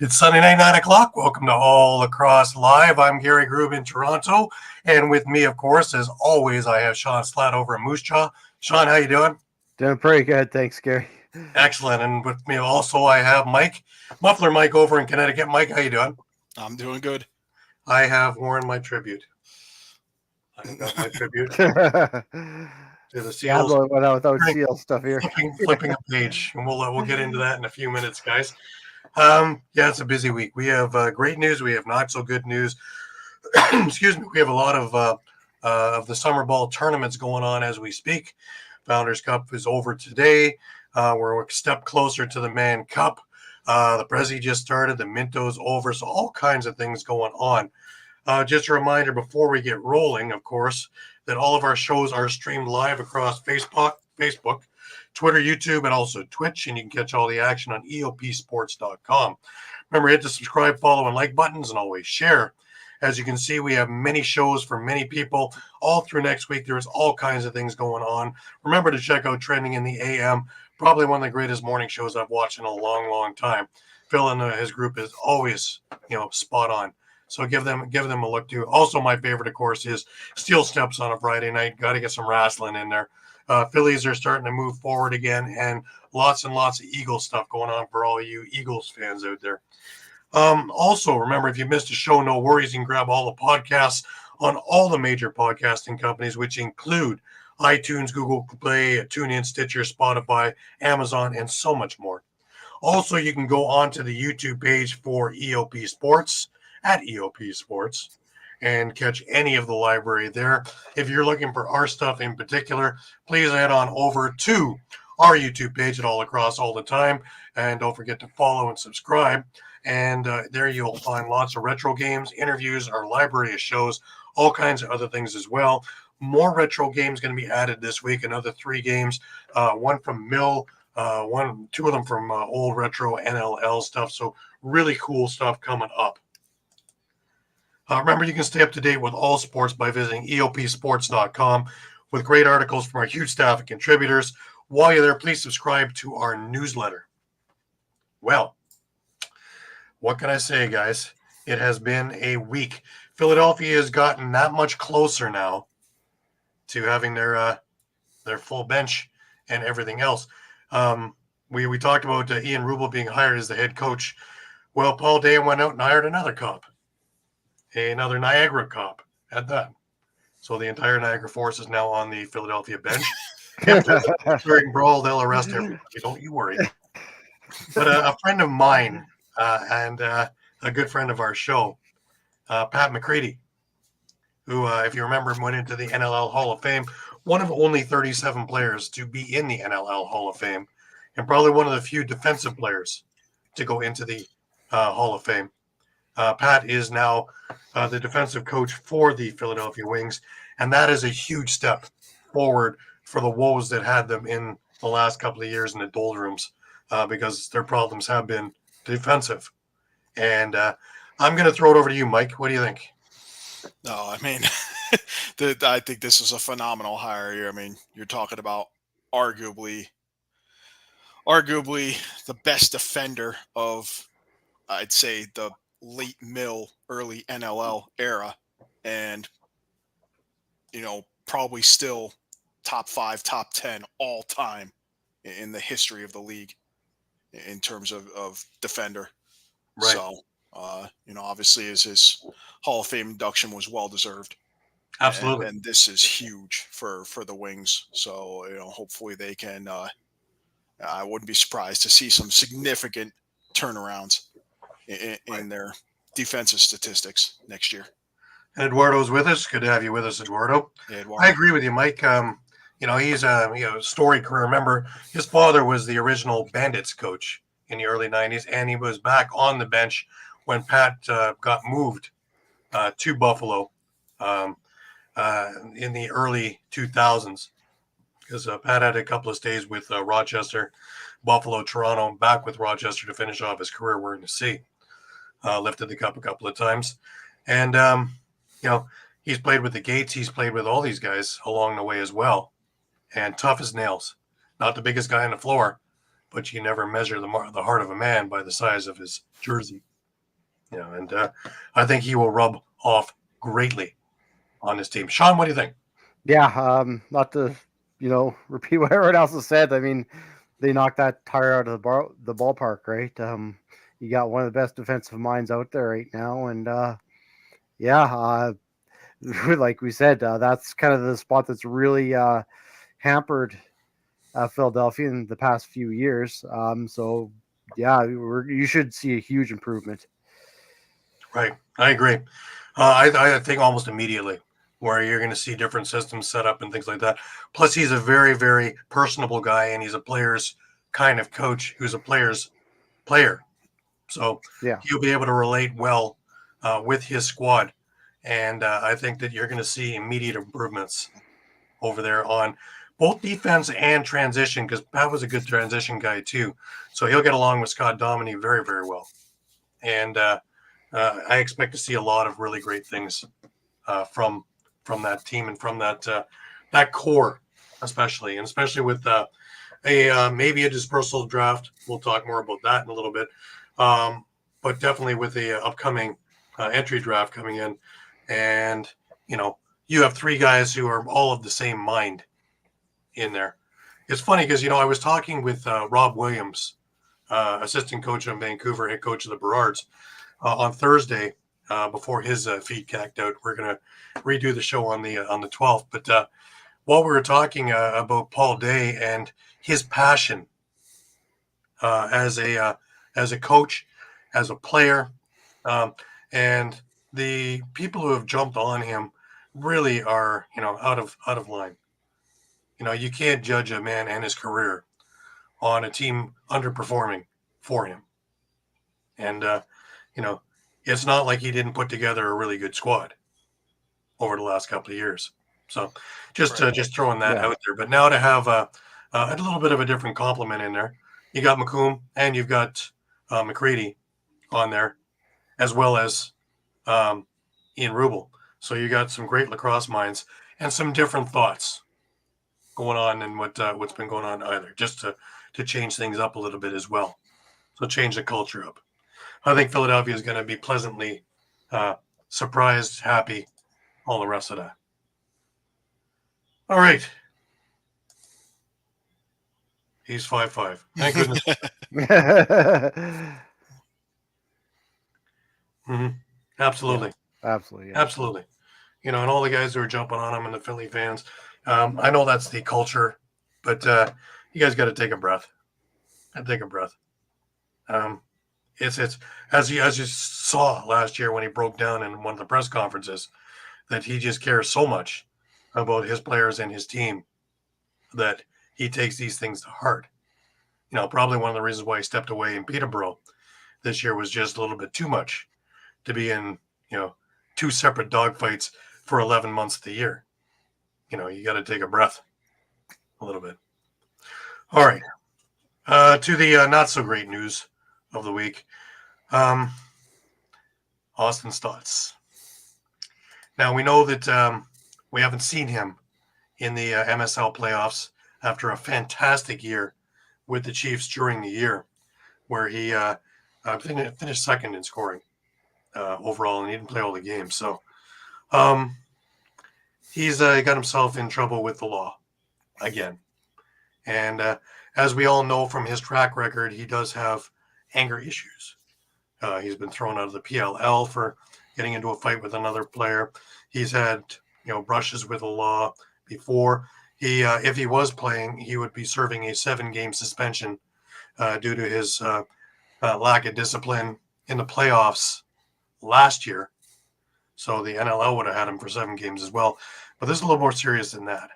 It's Sunday night, 9 o'clock. Welcome to All Lacrosse Live. I'm Gary Groob in Toronto. And with me, of course, as always, I have Shawn Slaght over in Moose Jaw. Shawn, how you doing? Doing pretty good. Thanks, Gary. Excellent. And with me also, I have Mike, Muffler Mike over in Connecticut. Mike, how you doing? I'm doing good. I have worn my tribute. I've got my tribute to the Seals. without Seal stuff here. Flipping a page. And we'll get into that in a few minutes, guys. It's a busy week. We have great news. We have not so good news. Excuse me. We have a lot of the summer ball tournaments going on as we speak. Founders Cup is over today. We're a step closer to the Man Cup. The Prezzy just started. The Minto's over. So all kinds of things going on. Just a reminder before we get rolling, of course, that all of our shows are streamed live across Facebook, Twitter, YouTube, and also Twitch, and you can catch all the action on eopsports.com. Remember, hit the subscribe, follow, and like buttons, and always share. As you can see, we have many shows for many people all through next week. There's all kinds of things going on. Remember to check out Trending in the AM, probably one of the greatest morning shows I've watched in a long, long time. Phil and his group is always, spot on. So give them a look too. Also, my favorite, of course, is Steel Steps on a Friday night. Got to get some wrestling in there. Phillies are starting to move forward again, and lots and lots of Eagles stuff going on for all you Eagles fans out there. Also, remember, if you missed a show, no worries. You can grab all the podcasts on all the major podcasting companies, which include iTunes, Google Play, TuneIn, Stitcher, Spotify, Amazon, and so much more. Also, you can go on to the YouTube page for EOP Sports at EOP Sports and catch any of the library there. If you're looking for our stuff in particular, please head on over to our YouTube page at All Lacrosse All the Time. And don't forget to follow and subscribe. And there you'll find lots of retro games, interviews, our library of shows, all kinds of other things as well. More retro games going to be added this week, another 3 games, one from Mill, 2 of them from old retro NLL stuff. So really cool stuff coming up. Remember, you can stay up to date with all sports by visiting eopsports.com with great articles from our huge staff of contributors. While you're there, please subscribe to our newsletter. Well, what can I say, guys? It has been a week. Philadelphia has gotten that much closer now to having their full bench and everything else. We talked about Ian Rubel being hired as the head coach. Well, Paul Dayan went out and hired another cop. Another Niagara cop at that. So the entire Niagara Force is now on the Philadelphia bench. During brawl, they'll arrest everybody. Don't you worry. But a friend of mine and a good friend of our show, Pat McCready, who, if you remember, went into the NLL Hall of Fame, one of only 37 players to be in the NLL Hall of Fame, and probably one of the few defensive players to go into the Hall of Fame. Pat is now the defensive coach for the Philadelphia Wings, and that is a huge step forward for the woes that had them in the last couple of years in the doldrums because their problems have been defensive. And I'm going to throw it over to you, Mike. What do you think? No, I mean, I think this is a phenomenal hire here. I mean, you're talking about arguably the best defender of, I'd say, the late Mill, early NLL era, and probably still top 5, top 10 all time in the history of the league in terms of defender. Right. So obviously his Hall of Fame induction was well deserved. Absolutely. And this is huge for the Wings. So hopefully they can. I wouldn't be surprised to see some significant turnarounds in their defensive statistics next year. And Eduardo's with us. Good to have you with us, Eduardo. Yeah, Eduardo. I agree with you, Mike. He's a storied career. Remember, his father was the original Bandits coach in the early 90s, and he was back on the bench when Pat got moved to Buffalo in the early 2000s. Because Pat had a couple of stays with Rochester, Buffalo, Toronto, back with Rochester to finish off his career. We're in the sea. Lifted the cup a couple of times. And, he's played with the Gates. He's played with all these guys along the way as well. And tough as nails. Not the biggest guy on the floor, but you never measure the heart of a man by the size of his jersey. And I think he will rub off greatly on his team. Shawn, what do you think? Yeah, not to repeat what everyone else has said. I mean, they knocked that tire out of the ballpark, right? You got one of the best defensive minds out there right now, and like we said, that's kind of the spot that's really hampered Philadelphia in the past few years. So yeah, you should see a huge improvement. Right, I agree. I think almost immediately, where you're going to see different systems set up and things like that. Plus, he's a very, very personable guy, and he's a player's kind of coach who's a player's player. So Yeah, he'll be able to relate well with his squad, and I think that you're going to see immediate improvements over there on both defense and transition, because Pat was a good transition guy too. So he'll get along with Scott Dominy very, very well, and I expect to see a lot of really great things from that team and from that core, especially with maybe a dispersal draft. We'll talk more about that in a little bit, but definitely with the upcoming entry draft coming in, and you have three guys who are all of the same mind in there. It's funny because I was talking with Rob Williams, assistant coach in Vancouver, head coach of the Burrards, on Thursday before his feet cacked out. We're gonna redo the show on the 12th. But while we were talking about Paul Day and his passion as a coach, as a player, and the people who have jumped on him really are out of line. You can't judge a man and his career on a team underperforming for him, and it's not like he didn't put together a really good squad over the last couple of years. So just throwing that out there. But now to have a little bit of a different complement in there, you got McComb and you've got McCready on there, as well as Ian Rubel. So you got some great lacrosse minds and some different thoughts going on in what's been going on either, just to change things up a little bit as well. So change the culture up. I think Philadelphia is going to be pleasantly surprised, happy, all the rest of that. All right. He's 5'5". Thank goodness. Mm-hmm. Absolutely. Yeah, absolutely. Yeah. Absolutely. And all the guys who are jumping on him and the Philly fans. I know that's the culture, but you guys got to take a breath. Take a breath. It's as you saw last year when he broke down in one of the press conferences, that he just cares so much about his players and his team that he takes these things to heart. Probably one of the reasons why he stepped away in Peterborough this year was just a little bit too much to be in, two separate dogfights for 11 months of the year. You got to take a breath a little bit. All right. To the not so great news of the week. Austin Stotts. Now we know that we haven't seen him in the MSL playoffs after a fantastic year with the Chiefs during the year, where he finished second in scoring overall, and he didn't play all the games. So he's got himself in trouble with the law again. And as we all know from his track record, he does have anger issues. He's been thrown out of the PLL for getting into a fight with another player. He's had, brushes with the law before. If he was playing, he would be serving a 7-game suspension due to his lack of discipline in the playoffs last year. So the NLL would have had him for 7 games as well. But this is a little more serious than that.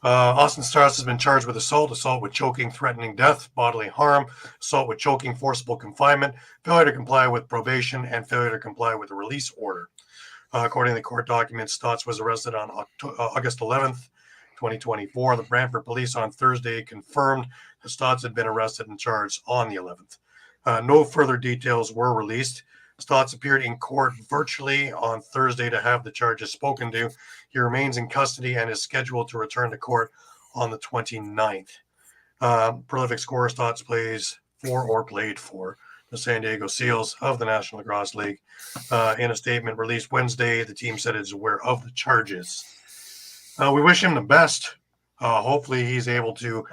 Austin Stotts has been charged with assault with choking, threatening death, bodily harm, assault with choking, forcible confinement, failure to comply with probation, and failure to comply with a release order. According to the court documents, Stotts was arrested on August 11th, 2024. The Brantford police on Thursday confirmed that Stotts had been arrested and charged on the 11th. No further details were released. Stotts appeared in court virtually on Thursday to have the charges spoken to. He remains in custody and is scheduled to return to court on the 29th. Prolific scorer, Stotts plays for or played for the San Diego Seals of the National Lacrosse League. In a statement released Wednesday, the team said it's aware of the charges. We wish him the best. Hopefully he's able to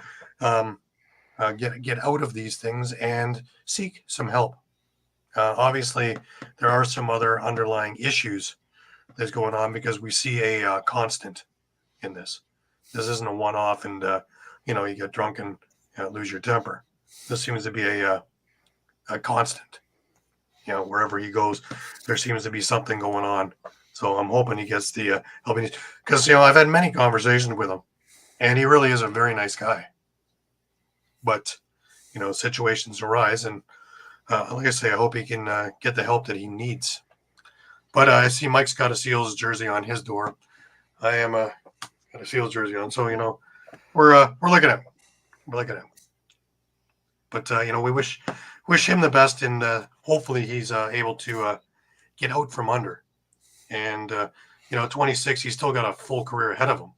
get out of these things and seek some help. Obviously, there are some other underlying issues that's going on because we see a constant in this. This isn't a one-off and, you get drunk and lose your temper. This seems to be a constant. Wherever he goes, there seems to be something going on. So I'm hoping he gets the help. Because, I've had many conversations with him, and he really is a very nice guy. But, situations arise, and like I say, I hope he can get the help that he needs. But I see Mike's got a Seals jersey on his door. I am got a Seals jersey on, so we're looking at him. We're looking at him. But we wish him the best, and hopefully he's able to get out from under. And 26, he's still got a full career ahead of him.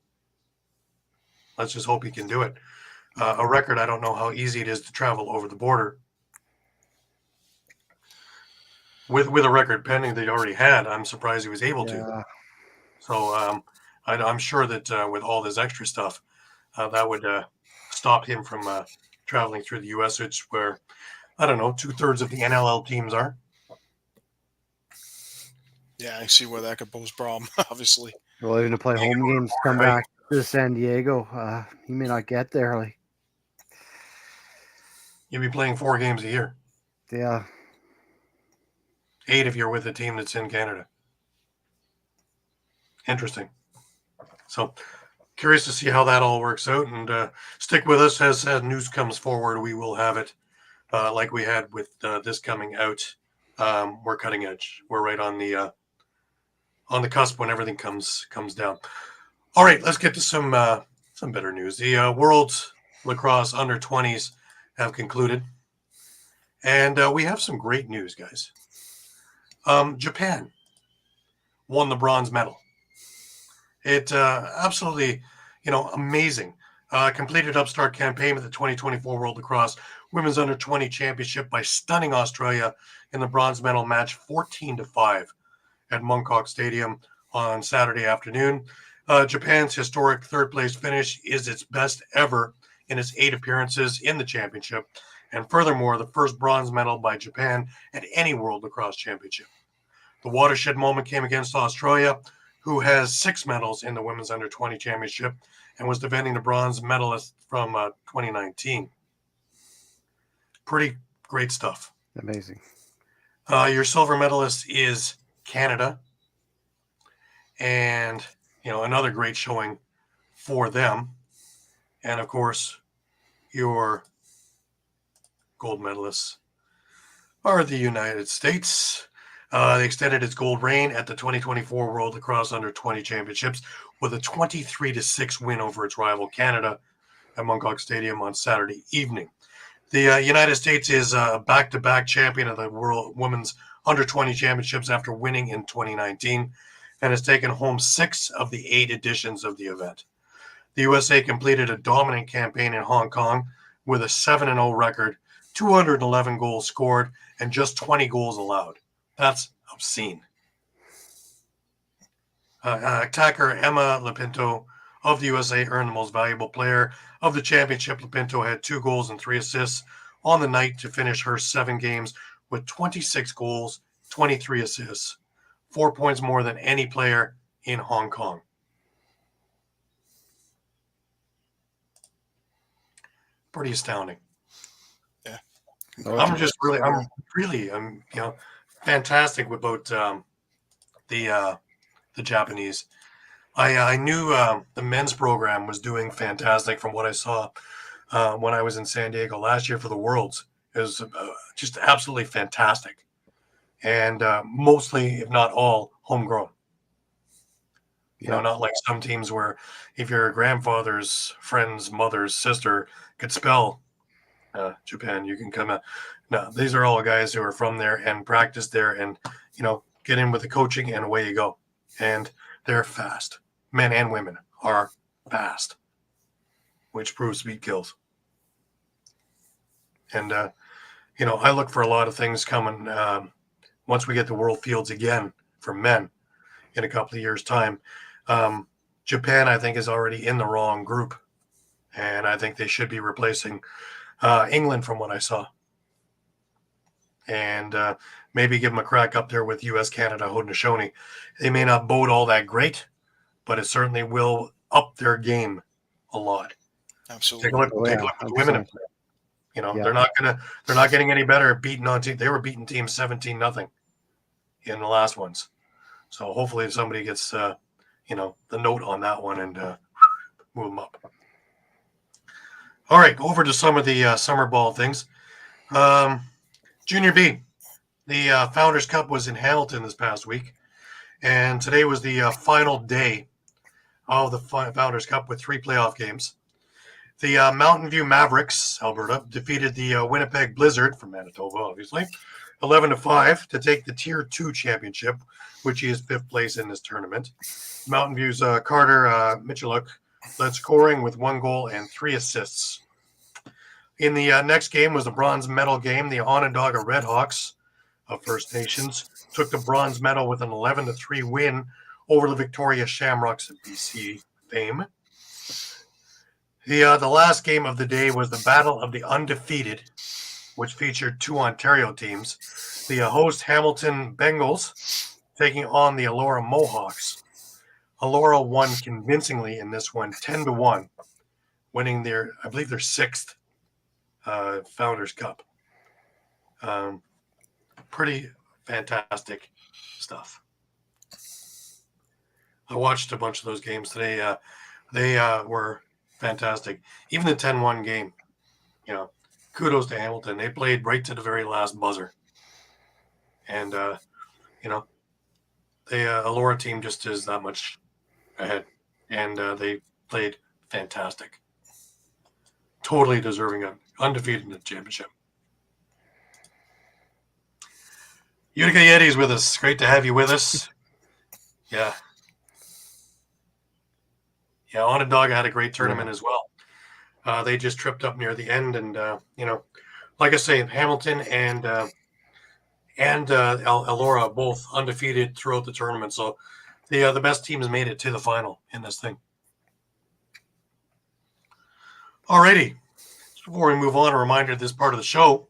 Let's just hope he can do it. A record, I don't know how easy it is to travel over the border. With a record pending that he already had, I'm surprised he was able to. So I'm sure that with all this extra stuff, that would stop him from traveling through the U.S., which where, I don't know, 2/3 of the NLL teams are. Yeah, I see where that could pose a problem, obviously. Well, even to play home games, come back to San Diego, he may not get there. You'll be playing 4 games a year. Yeah. 8 if you're with a team that's in Canada. Interesting. So curious to see how that all works out, and stick with us as news comes forward. We will have it like we had with this coming out. We're cutting edge. We're right on the cusp when everything comes down. All right, let's get to some better news. The World Lacrosse Under-20s have concluded, and we have some great news, guys. Japan won the bronze medal. It absolutely, amazing. Completed upstart campaign with the 2024 World Lacrosse Women's Under-20 Championship by stunning Australia in the bronze medal match 14-5 at Mongkok Stadium on Saturday afternoon. Japan's historic third-place finish is its best ever in its 8 appearances in the championship, and furthermore, the first bronze medal by Japan at any World Lacrosse Championship. The watershed moment came against Australia, who has 6 medals in the Women's Under-20 Championship and was defending the bronze medalist from 2019. Pretty great stuff. Amazing. Your silver medalist is Canada, and another great showing for them. And of course, your gold medalists are the United States. They extended its gold reign at the 2024 World Lacrosse Under-20 Championships with a 23-6 win over its rival Canada at Mongkok Stadium on Saturday evening. The United States is a back-to-back champion of the World Women's Under-20 Championships after winning in 2019 and has taken home 6 of the 8 editions of the event. The USA completed a dominant campaign in Hong Kong with a 7-0 record, 211 goals scored, and just 20 goals allowed. That's obscene. Attacker Emma Lipinto of the USA earned the most valuable player of the championship. Lipinto had 2 goals and 3 assists on the night to finish her 7 games with 26 goals, 23 assists, 4 points more than any player in Hong Kong. Pretty astounding. Yeah. I'm fantastic about the Japanese. I knew the men's program was doing fantastic from what I saw when I was in San Diego last year for the Worlds. It was just absolutely fantastic. And mostly, if not all, homegrown. Not like some teams where if your grandfather's friend's mother's sister could spell Japan, you can come out. No, these are all guys who are from there and practice there and, get in with the coaching and away you go. And they're fast. Men and women are fast, which proves speed kills. And, I look for a lot of things coming once we get the World Fields again for men in a couple of years' time. Japan, I think, is already in the wrong group, and I think they should be replacing England from what I saw. And maybe give them a crack up there with U.S., Canada, Haudenosaunee. They may not bode all that great, but it certainly will up their game a lot. Absolutely. Take a look at the women. They're not getting any better at beating on teams. They were beating teams 17-0 in the last ones. So hopefully somebody gets the note on that one and move them up. All right, over to some of the summer ball things. Junior B, the Founders Cup was in Hamilton this past week, and today was the final day of the Founders Cup with 3 playoff games. The Mountain View Mavericks, Alberta, defeated the Winnipeg Blizzard from Manitoba, obviously, 11-5 to take the Tier 2 championship, which is 5th place in this tournament. Mountain View's Carter Michaluk led scoring with 1 goal and 3 assists. In the next game was the bronze medal game. The Onondaga Redhawks of First Nations took the bronze medal with an 11-3 win over the Victoria Shamrocks of BC fame. The last game of the day was the Battle of the Undefeated, which featured 2 Ontario teams. The host Hamilton Bengals taking on the Elora Mohawks. Elora won convincingly in this one, 10-1, winning their 6th Founders Cup. Pretty fantastic stuff. I watched a bunch of those games today. They were fantastic. Even the 10-1 game, kudos to Hamilton. They played right to the very last buzzer. And, the Elora team just is that much ahead. And they played fantastic. Totally deserving of undefeated in the championship. Utica Yeti's with us. Great to have you with us. Yeah. Yeah, Onondaga had a great tournament as well. They just tripped up near the end, and like I say, Hamilton and Elora both undefeated throughout the tournament. So the best teams made it to the final in this thing. Alrighty. Before we move on, a reminder: this part of the show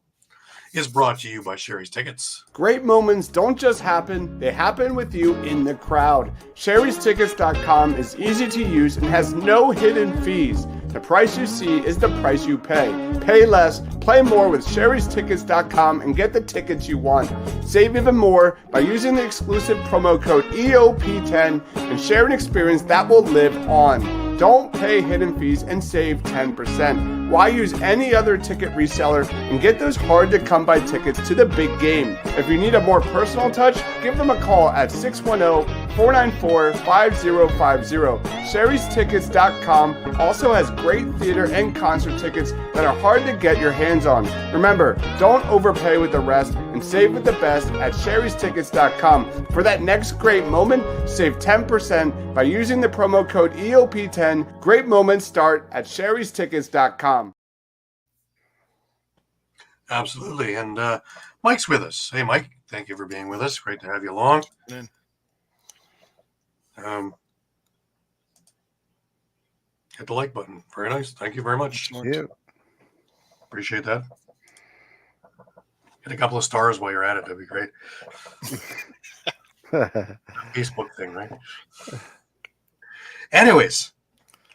is brought to you by Sherry's Tickets. Great moments don't just happen, they happen with you in the crowd. Sherry'sTickets.com is easy to use and has no hidden fees. The price you see is the price you pay. Pay less, play more with Sherry'sTickets.com and get the tickets you want. Save even more by using the exclusive promo code EOP10 and share an experience that will live on. Don't pay hidden fees and save 10%. Why use any other ticket reseller and get those hard-to-come-by tickets to the big game? If you need a more personal touch, give them a call at 610-494-5050. Sherry'sTickets.com also has great theater and concert tickets that are hard to get your hands on. Remember, don't overpay with the rest and save with the best at Sherry'sTickets.com. For that next great moment, save 10% by using the promo code EOP10. Great moments start at Sherry'sTickets.com. Absolutely. And Mike's with us. Hey, Mike, thank you for being with us. Great to have you along. Hit the like button. Very nice. Thank you very much. Yeah. Appreciate that. Hit a couple of stars while you're at it. That'd be great. Facebook thing, right? Anyways,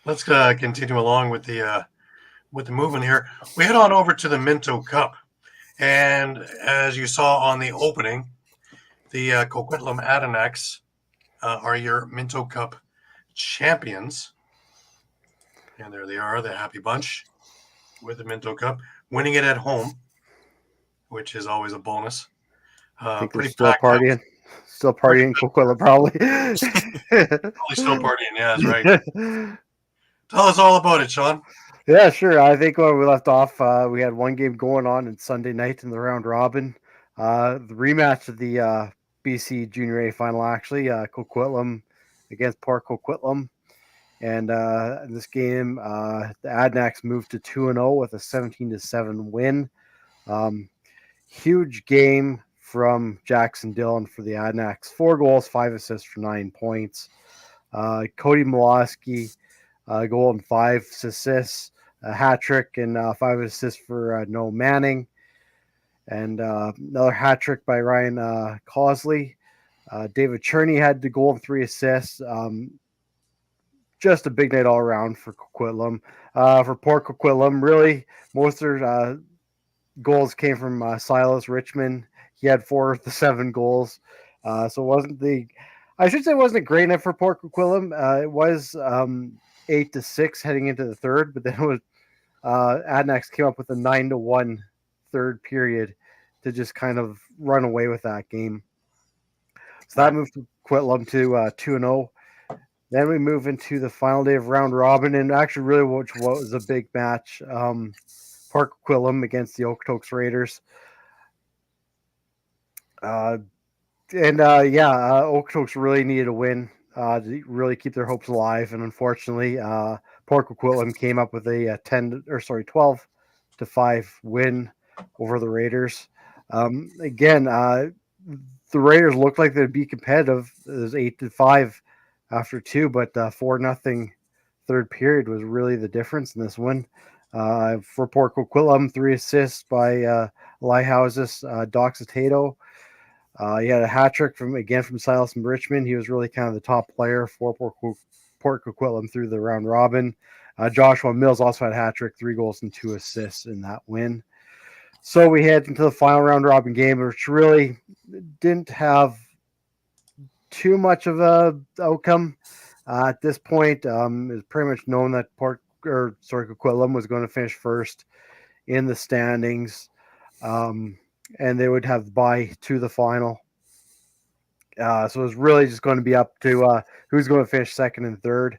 let's continue along with the movement here. We head on over to the Minto Cup, and as you saw on the opening, the Coquitlam Adirondacks are your Minto Cup champions, and there they are, the happy bunch with the Minto Cup, winning it at home, which is always a bonus. I think pretty they're still partying. Still partying in Coquitlam, probably. Probably still partying, yeah, that's right. Tell us all about it, Shawn. Yeah, sure. I think when we left off, we had one game going on Sunday night in the round robin. The rematch of the BC Junior A final, actually, Coquitlam against Port Coquitlam. And in this game, the Adirondacks moved to 2-0 with a 17-7 win. huge game from Jackson Dillon for the Adnax. 4 goals, 5 assists for 9 points. Cody Mlowski, goal and 5 assists, a hat trick and 5 assists for Noah Manning. And another hat trick by Ryan Cosley. David Cherney had the goal and 3 assists. Just a big night all around for Coquitlam. For Port Coquitlam, really, most of their goals came from Silas Richmond. He had 4 of the 7 goals. So it wasn't I should say it wasn't a great night for Port Coquitlam. It was 8-6 heading into the third, but then it was Adnax came up with a 9-1 third period to just kind of run away with that game. So that moved Coquitlam to 2-0. Then we move into the final day of round robin, and actually really which was a big match. Port Coquitlam against the Okotoks Raiders. Okotoks really needed a win to really keep their hopes alive, and unfortunately, Port Coquitlam came up with a 12-5 win over the Raiders. The Raiders looked like they'd be competitive. It was 8-5 after 2, but 4-0 third period was really the difference in this one. For Port Coquitlam, 3 assists by Lighthouses, Doxatato. He had a hat trick from Silas and Richmond. He was really kind of the top player for Port Coquitlam through the round robin. Joshua Mills also had a hat trick, 3 goals and 2 assists in that win. So we head into the final round robin game, which really didn't have too much of a outcome. At this point, it's pretty much known that Coquitlam was going to finish first in the standings, and they would have the bye to the final. So it was really just going to be up to who's going to finish second and third.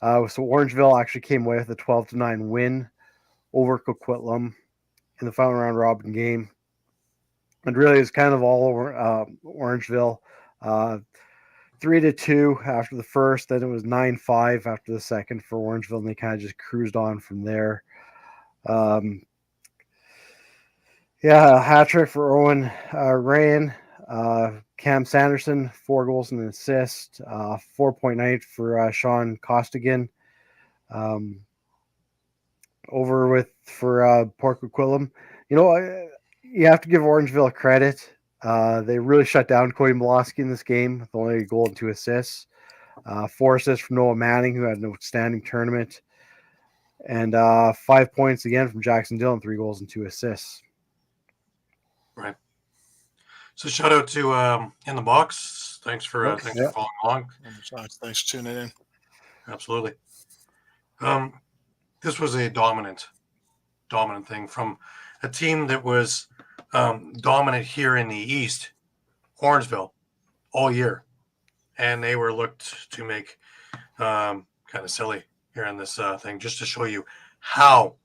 So Orangeville actually came away with a 12-9 win over Coquitlam in the final round robin game. And really, it's kind of all over Orangeville. 3-2 after the first, then it was 9-5 after the second for Orangeville, and they kind of just cruised on from there. A hat trick for Owen Rayan. Cam Sanderson, 4 goals and an assist. 4.9 for Sean Kostiuk. For Port Coquitlam. You have to give Orangeville credit. They really shut down Cody Mlowski in this game with only a goal and 2 assists. 4 assists from Noah Manning, who had an outstanding tournament. And 5 points again from Jackson Dillon, 3 goals and 2 assists. Right. So shout out to In the Box. Thanks for following along. Thanks for tuning in. Absolutely. This was a dominant thing from a team that was dominant here in the East, Orangeville, all year. And they were looked to make kind of silly here in this thing, just to show you how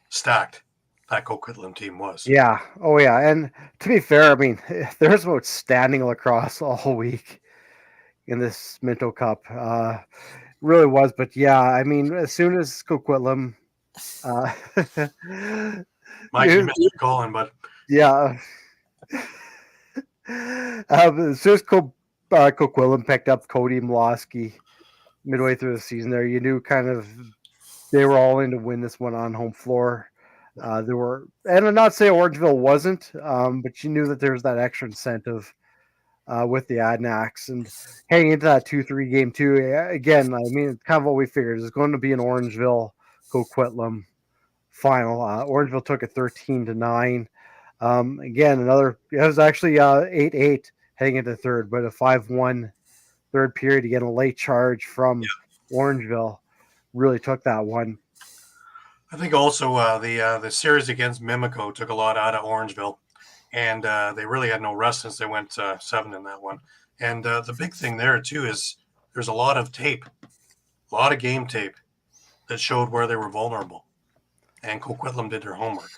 stacked that Coquitlam team was. Yeah. Oh, yeah. And to be fair, I mean, there's outstanding lacrosse all week in this Minto Cup. Really was. But, yeah, I mean, as soon as Coquitlam Mike, you missed your calling, but yeah. As soon as Coquitlam picked up Cody Mlowski midway through the season there, you knew kind of they were all in to win this one on home floor. And I'm not saying Orangeville wasn't, but you knew that there was that extra incentive with the Adnax. And heading into that 2-3 game too, again, I mean, it's kind of what we figured. It's going to be an Orangeville Coquitlam final. Orangeville took it 13-9. Again, it was actually 8-8 heading into third, but a 5-1 third period. Again, a late charge from Orangeville really took that one. I think also the series against Mimico took a lot out of Orangeville, and they really had no rest since they went 7 in that one. And the big thing there too is there's a lot of tape, a lot of game tape that showed where they were vulnerable, and Coquitlam did their homework.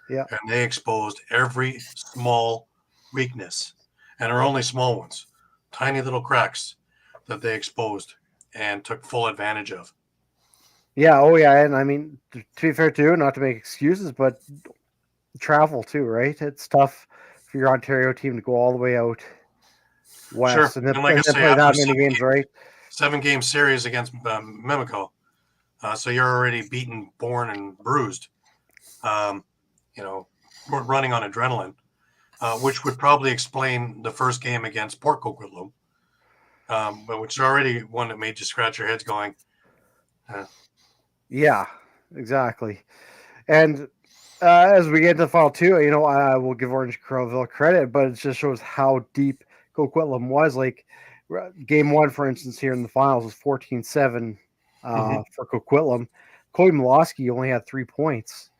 Yeah, and they exposed every small weakness, and are only small ones, tiny little cracks that they exposed and took full advantage of. Yeah. Oh, yeah. And I mean, to be fair too, not to make excuses, but travel too, right? It's tough for your Ontario team to go all the way out Sure. west and And like I then say, play after that many games, right? 7 game series against Mimico, so you're already beaten, born, and bruised. You know, we're running on adrenaline, which would probably explain the first game against Port Coquitlam, but which is already one that made you scratch your heads going, Yeah, exactly. And as we get into the final two, I will give Orange Crowville credit, but it just shows how deep Coquitlam was. Like game one, for instance, here in the finals was 14-7 for Coquitlam. Cody Milosky only had 3 points.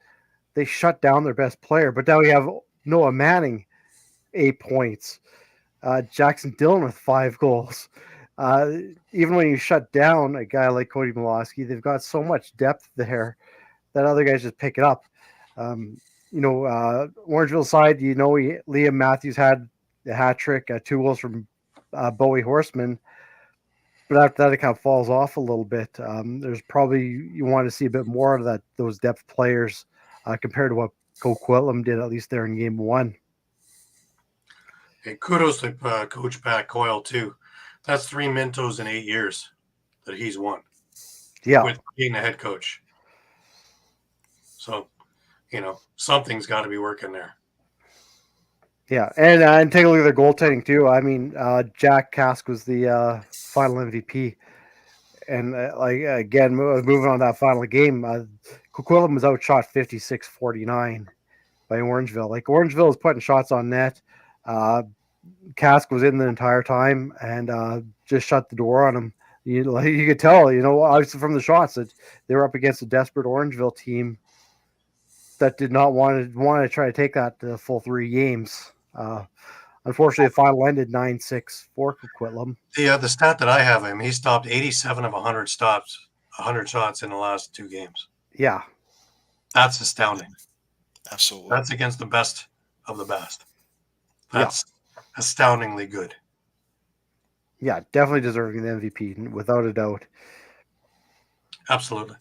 They shut down their best player, but now we have Noah Manning, 8 points. Jackson Dillon with 5 goals. Even when you shut down a guy like Cody Milosky, they've got so much depth there that other guys just pick it up. Orangeville side, Liam Matthews had the hat trick, 2 goals from Bowie Horseman, but after that, it kind of falls off a little bit. There's probably you want to see a bit more of those depth players compared to what Coquitlam did, at least there in game one. hey, kudos to Coach Pat Coyle too. That's 3 Mintos in 8 years that he's won. Yeah, with being the head coach. So, something's got to be working there. Yeah, and take a look at their goaltending too. I mean, Jack Cask was the final MVP, and again, moving on that final game, Coquitlam was outshot 56-49 by Orangeville. Like Orangeville was putting shots on net. Cask was in the entire time and just shut the door on him. You could tell, obviously from the shots that they were up against a desperate Orangeville team that did not want to try to take that to full 3 games. Unfortunately, the final ended 9-6 for Coquitlam. The stat that I have him, he stopped 87 of 100 shots in the last 2 games. Yeah, that's astounding. Absolutely, that's against the best of the best. That's astoundingly good. Yeah, definitely deserving the MVP, without a doubt. Absolutely.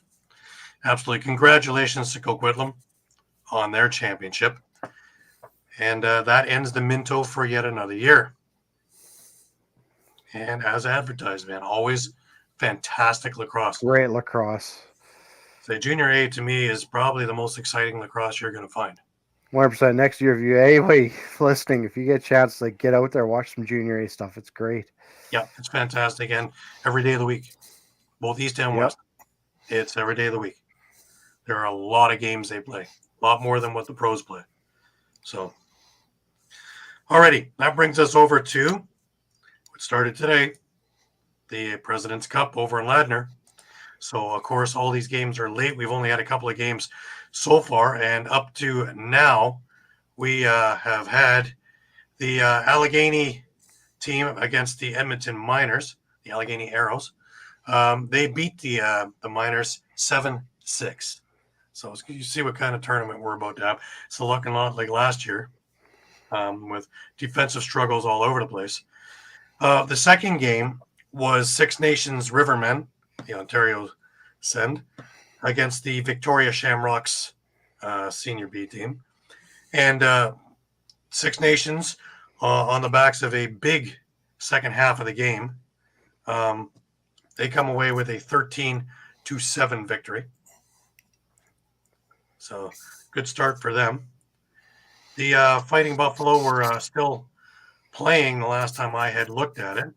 Congratulations to Coquitlam on their championship. And that ends the Minto for yet another year. And as advertised, man, always fantastic lacrosse. Great lacrosse. So Junior A to me is probably the most exciting lacrosse you're going to find. 100% next year. If you anyway listening, if you get a chance to get out there, watch some Junior A stuff. It's great. Yeah, it's fantastic. And every day of the week, both East and West, it's every day of the week. There are a lot of games they play, a lot more than what the pros play. So, alrighty, that brings us over to what started today, the President's Cup over in Ladner. So, of course, all these games are late. We've only had a couple of games so far, and up to now, we have had the Allegheny team against the Edmonton Miners, the Allegheny Arrows. They beat the Miners 7-6. So you see what kind of tournament we're about to have. It's looking a lot like last year, with defensive struggles all over the place. The second game was Six Nations Rivermen, the Ontario Send, against the Victoria Shamrocks Senior B team. And Six Nations, on the backs of a big second half of the game, they come away with a 13-7 victory. So good start for them. The Fighting Buffalo were still playing the last time I had looked at it.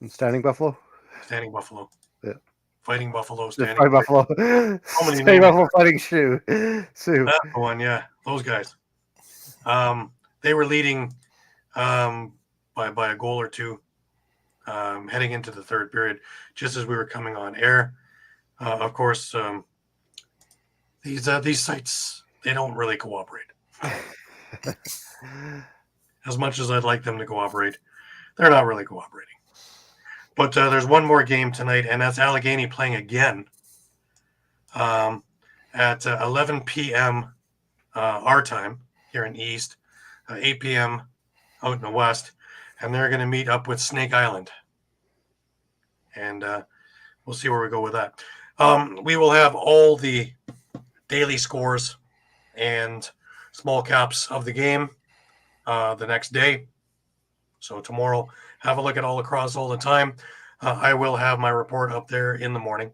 Standing Buffalo? Standing Buffalo. Yeah. Fighting Buffalo. Standing Buffalo. Standing Buffalo Fighting Sioux. That's the one, yeah. Those guys. They were leading by a goal or two heading into the third period, just as we were coming on air. Of course, these sites, they don't really cooperate. As much as I'd like them to cooperate, they're not really cooperating. But there's one more game tonight, and that's Allegheny playing again at 11 p.m. Our time here in the East, 8 p.m. out in the West, and they're going to meet up with Snake Island. And we'll see where we go with that. We will have all the daily scores and small caps of the game the next day. So tomorrow, have a look at all Lacrosse all the time. I will have my report up there in the morning,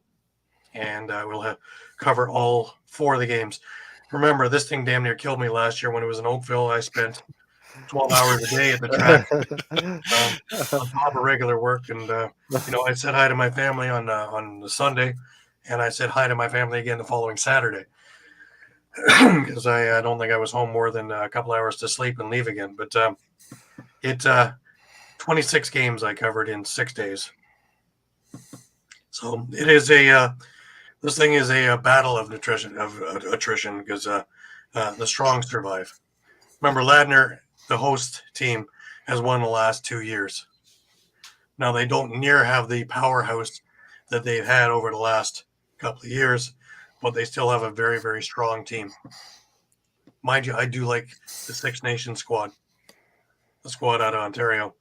and I will cover all 4 of the games. Remember, this thing damn near killed me last year when it was in Oakville. I spent 12 hours a day at the track on top of regular work. And, I said hi to my family on the Sunday, and I said hi to my family again the following Saturday because I don't think I was home more than a couple hours to sleep and leave again. But 26 games I covered in 6 days. So it is this thing is a battle of attrition because the strong survive. Remember, Ladner, the host team, has won the last 2 years. Now, they don't near have the powerhouse that they've had over the last couple of years, but they still have a very, very strong team. Mind you, I do like the Six Nations squad, the squad out of Ontario.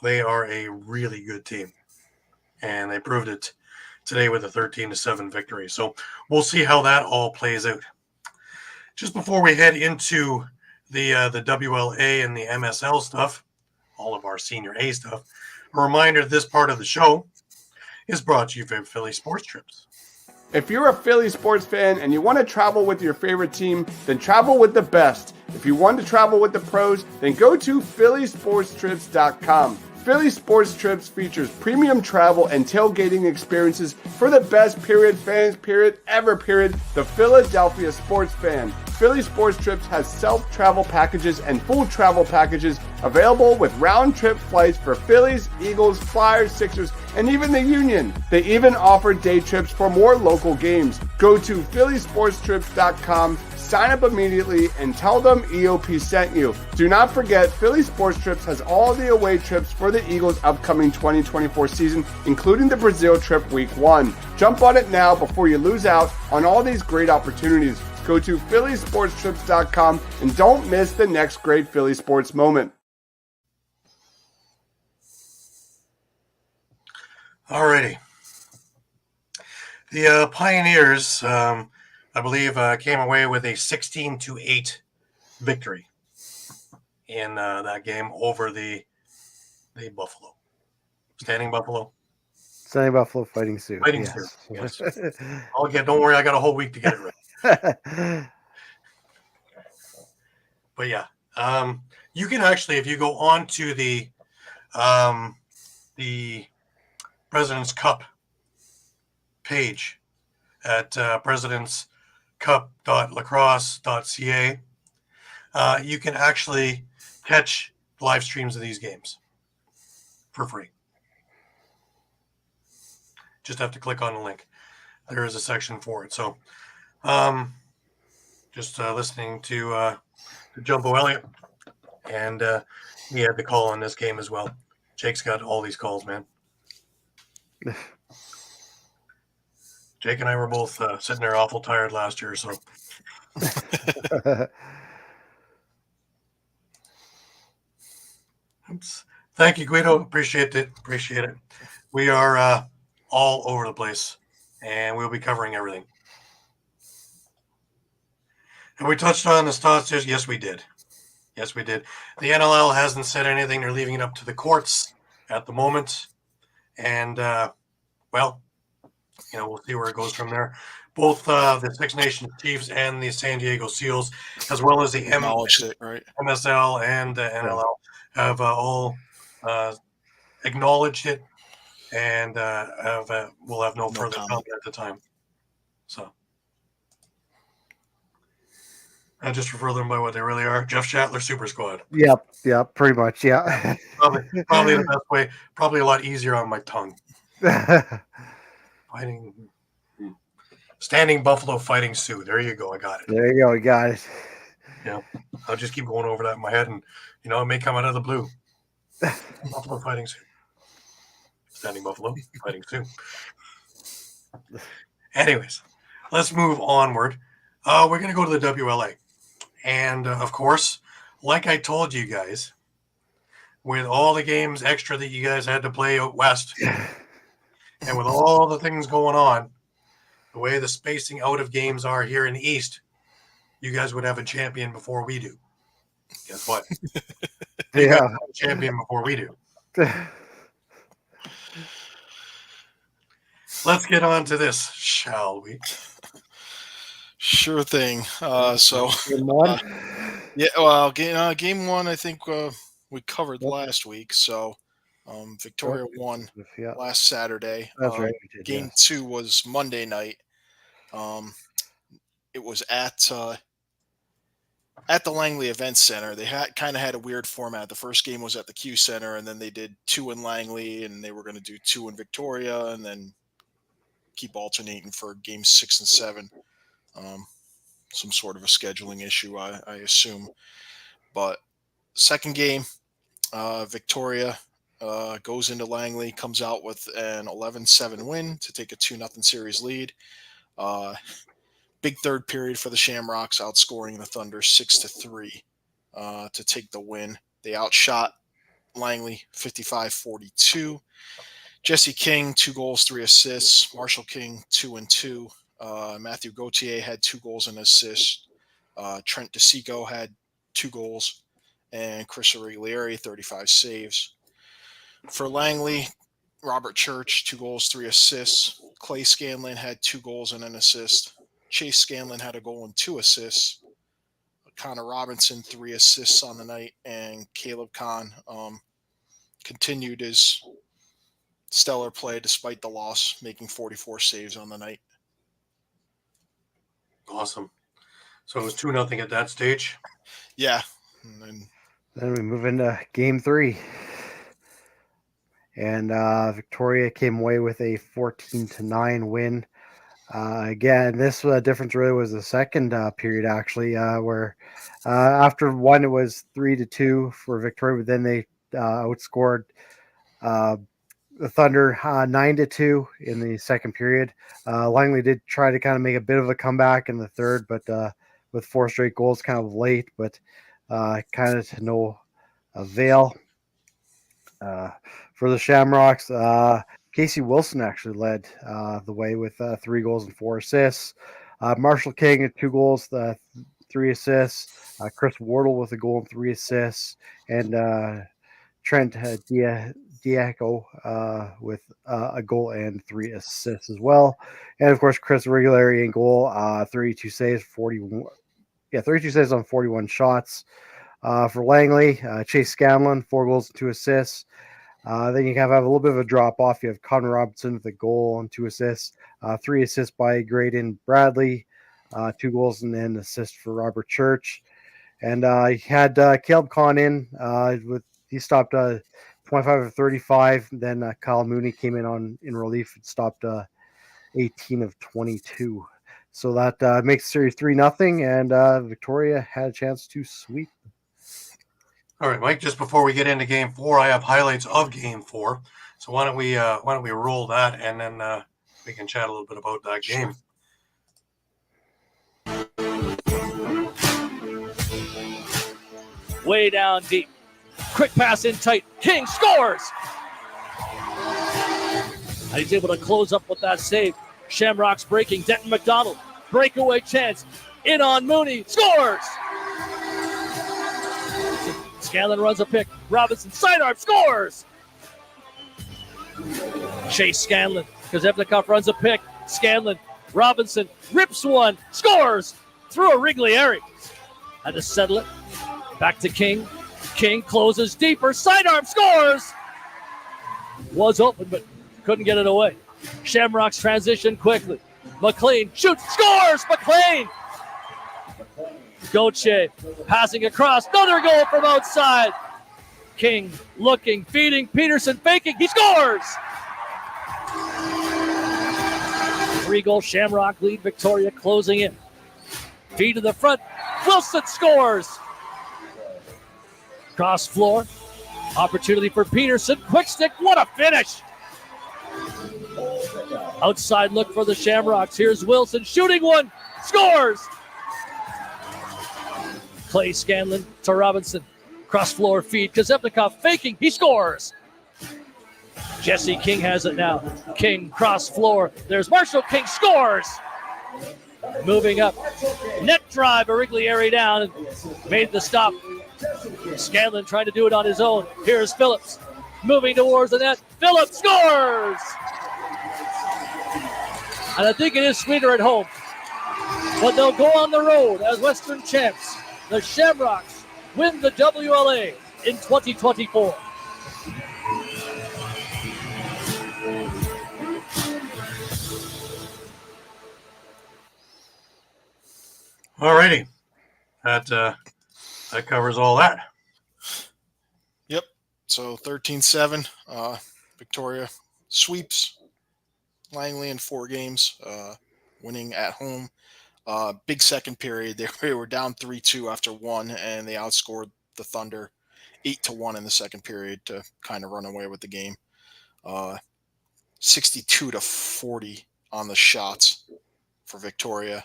They are a really good team, and they proved it today with a 13-7 victory. So we'll see how that all plays out. Just before we head into the WLA and the MSL stuff, all of our Senior A stuff, a reminder this part of the show is brought to you by Philly Sports Trips. If you're a Philly sports fan and you want to travel with your favorite team, then travel with the best. If you want to travel with the pros, then go to phillysportstrips.com. Philly Sports Trips features premium travel and tailgating experiences for the best fans, ever, the Philadelphia sports fan. Philly Sports Trips has self-travel packages and full travel packages available with round-trip flights for Phillies, Eagles, Flyers, Sixers, and even the Union. They even offer day trips for more local games. Go to phillysportstrips.com, sign up immediately, and tell them EOP sent you. Do not forget, Philly Sports Trips has all the away trips for the Eagles' upcoming 2024 season, including the Brazil trip week 1. Jump on it now before you lose out on all these great opportunities. Go to phillysportstrips.com and don't miss the next great Philly sports moment. Alrighty. The Pioneers, I believe, came away with a 16-8 victory in that game over the Buffalo. Standing Buffalo. Standing Buffalo, Fighting Sioux. Fighting Sioux. Yes. Don't worry, I got a whole week to get it right. But yeah, you can actually, if you go on to the President's Cup page at presidentscup.lacrosse.ca, you can actually catch live streams of these games for free. Just have to click on the link. There is a section for it. So just listening to Jumbo Elliott, and he had the call on this game as well. Jake's got all these calls, man. Jake and I were both sitting there awful tired last year, so. Oops. Thank you, Guido. Appreciate it. We are all over the place, and we'll be covering everything. And we touched on the stats. Yes, we did. The NLL hasn't said anything. They're leaving it up to the courts at the moment. And, we'll see where it goes from there. Both the Six Nations Chiefs and the San Diego Seals, as well as the MSL and the NLL, have all acknowledged it and will have no further comment at the time. So. And just refer them by what they really are. Jeff Shatler Super Squad. Yep, pretty much, yeah. probably the best way. Probably a lot easier on my tongue. Standing Buffalo, Fighting Sioux. There you go. I got it. There you go. We got it. Yeah. I'll just keep going over that in my head, and it may come out of the blue. Buffalo, Fighting Sioux. Standing Buffalo, Fighting Sioux. Anyways, let's move onward. We're going to go to the WLA. And, of course, like I told you guys, with all the games extra that you guys had to play out west, and with all the things going on, the way the spacing out of games are here in the East, you guys would have a champion before we do. Guess what? You guys have a champion before we do. Let's get on to this, shall we? Sure thing. Game one? Yeah, well, game one, I think we covered last week. So Victoria won last Saturday. That's right. We did, Game two was Monday night. It was at the Langley Event Center. They kind of had a weird format. The first game was at the Q Center, and then they did 2 in Langley, and they were going to do 2 in Victoria, and then keep alternating for games 6 and 7. Some sort of a scheduling issue, I assume. But second game, Victoria goes into Langley, comes out with an 11-7 win to take a 2-0 series lead. Big third period for the Shamrocks, outscoring the Thunder 6-3 to take the win. They outshot Langley 55-42. Jesse King, 2 goals, 3 assists. Marshall King, 2 and 2. Matthew Gauthier had 2 goals and assists. Trent DeSico had 2 goals. And Chris Origlieri, 35 saves. For Langley, Robert Church, 2 goals, 3 assists. Clay Scanlon had 2 goals and an assist. Chase Scanlon had a goal and 2 assists. Connor Robinson, 3 assists on the night. And Caleb Kahn continued his stellar play despite the loss, making 44 saves on the night. Awesome. So it was 2-0 at that stage. Yeah. Then we move into game 3. And Victoria came away with a 14-9 win. Again, this difference really was the second period, actually, where after one, it was 3-2 for Victoria, but then they outscored the Thunder 9-2 in the second period. Langley did try to kind of make a bit of a comeback in the third, but with 4 straight goals kind of late, but kind of to no avail. For the Shamrocks, Casey Wilson actually led the way with 3 goals and 4 assists. Marshall King had 2 goals, 3 assists. Chris Wardle with a goal and 3 assists. And Trent Diaco with a goal and 3 assists as well. And of course, Chris Origlieri in goal, 32 saves, 32 saves on 41 shots. For Langley, Chase Scanlon, 4 goals and 2 assists. Then you have a little bit of a drop off. You have Connor Robinson with a goal and 2 assists. 3 assists by Graydon Bradley, 2 goals and an assist for Robert Church. And he had Caleb Kahn in he stopped 25 of 35. Then Kyle Mooney came in relief and stopped 18 of 22. So that makes the series 3-0, and Victoria had a chance to sweep. All right, Mike, just before we get into game 4, I have highlights of game 4. So why don't we roll that, and then we can chat a little bit about that game. Way down deep. Quick pass in tight. King scores! And he's able to close up with that save. Shamrocks breaking. Denton McDonald. Breakaway chance. In on Mooney. Scores! Scanlon runs a pick. Robinson sidearm scores! Chase Scanlon. Kostiuk runs a pick. Scanlon. Robinson rips one. Scores! Through a Origlieri. Had to settle it. Back to King. King closes deeper. Sidearm scores! Was open, but couldn't get it away. Shamrocks transition quickly. McLean shoots. Scores! McLean! Gauthier passing across. Another goal from outside. King looking, feeding. Peterson faking. He scores! 3-goal Shamrock lead. Victoria closing in. Feed to the front. Wilson scores! Cross floor. Opportunity for Peterson. Quick stick. What a finish! Outside look for the Shamrocks. Here's Wilson shooting one. Scores! Clay Scanlon to Robinson. Cross floor feed. Kostiuk faking. He scores! Jesse King has it now. King cross floor. There's Marshall King scores! moving up. Net drive, Origlieri down and made the stop. Scanlon trying to do it on his own. Here's Phillips moving towards the net. Phillips scores! And I think it is sweeter at home. But they'll go on the road as Western champs. The Shamrocks win the WLA in 2024. All righty. That covers all that. Yep. So 13-7. Victoria sweeps Langley in 4 games, winning at home. Big second period. They were down 3-2 after 1, and they outscored the Thunder 8-1 in the second period to kind of run away with the game. 62-40 on the shots for Victoria.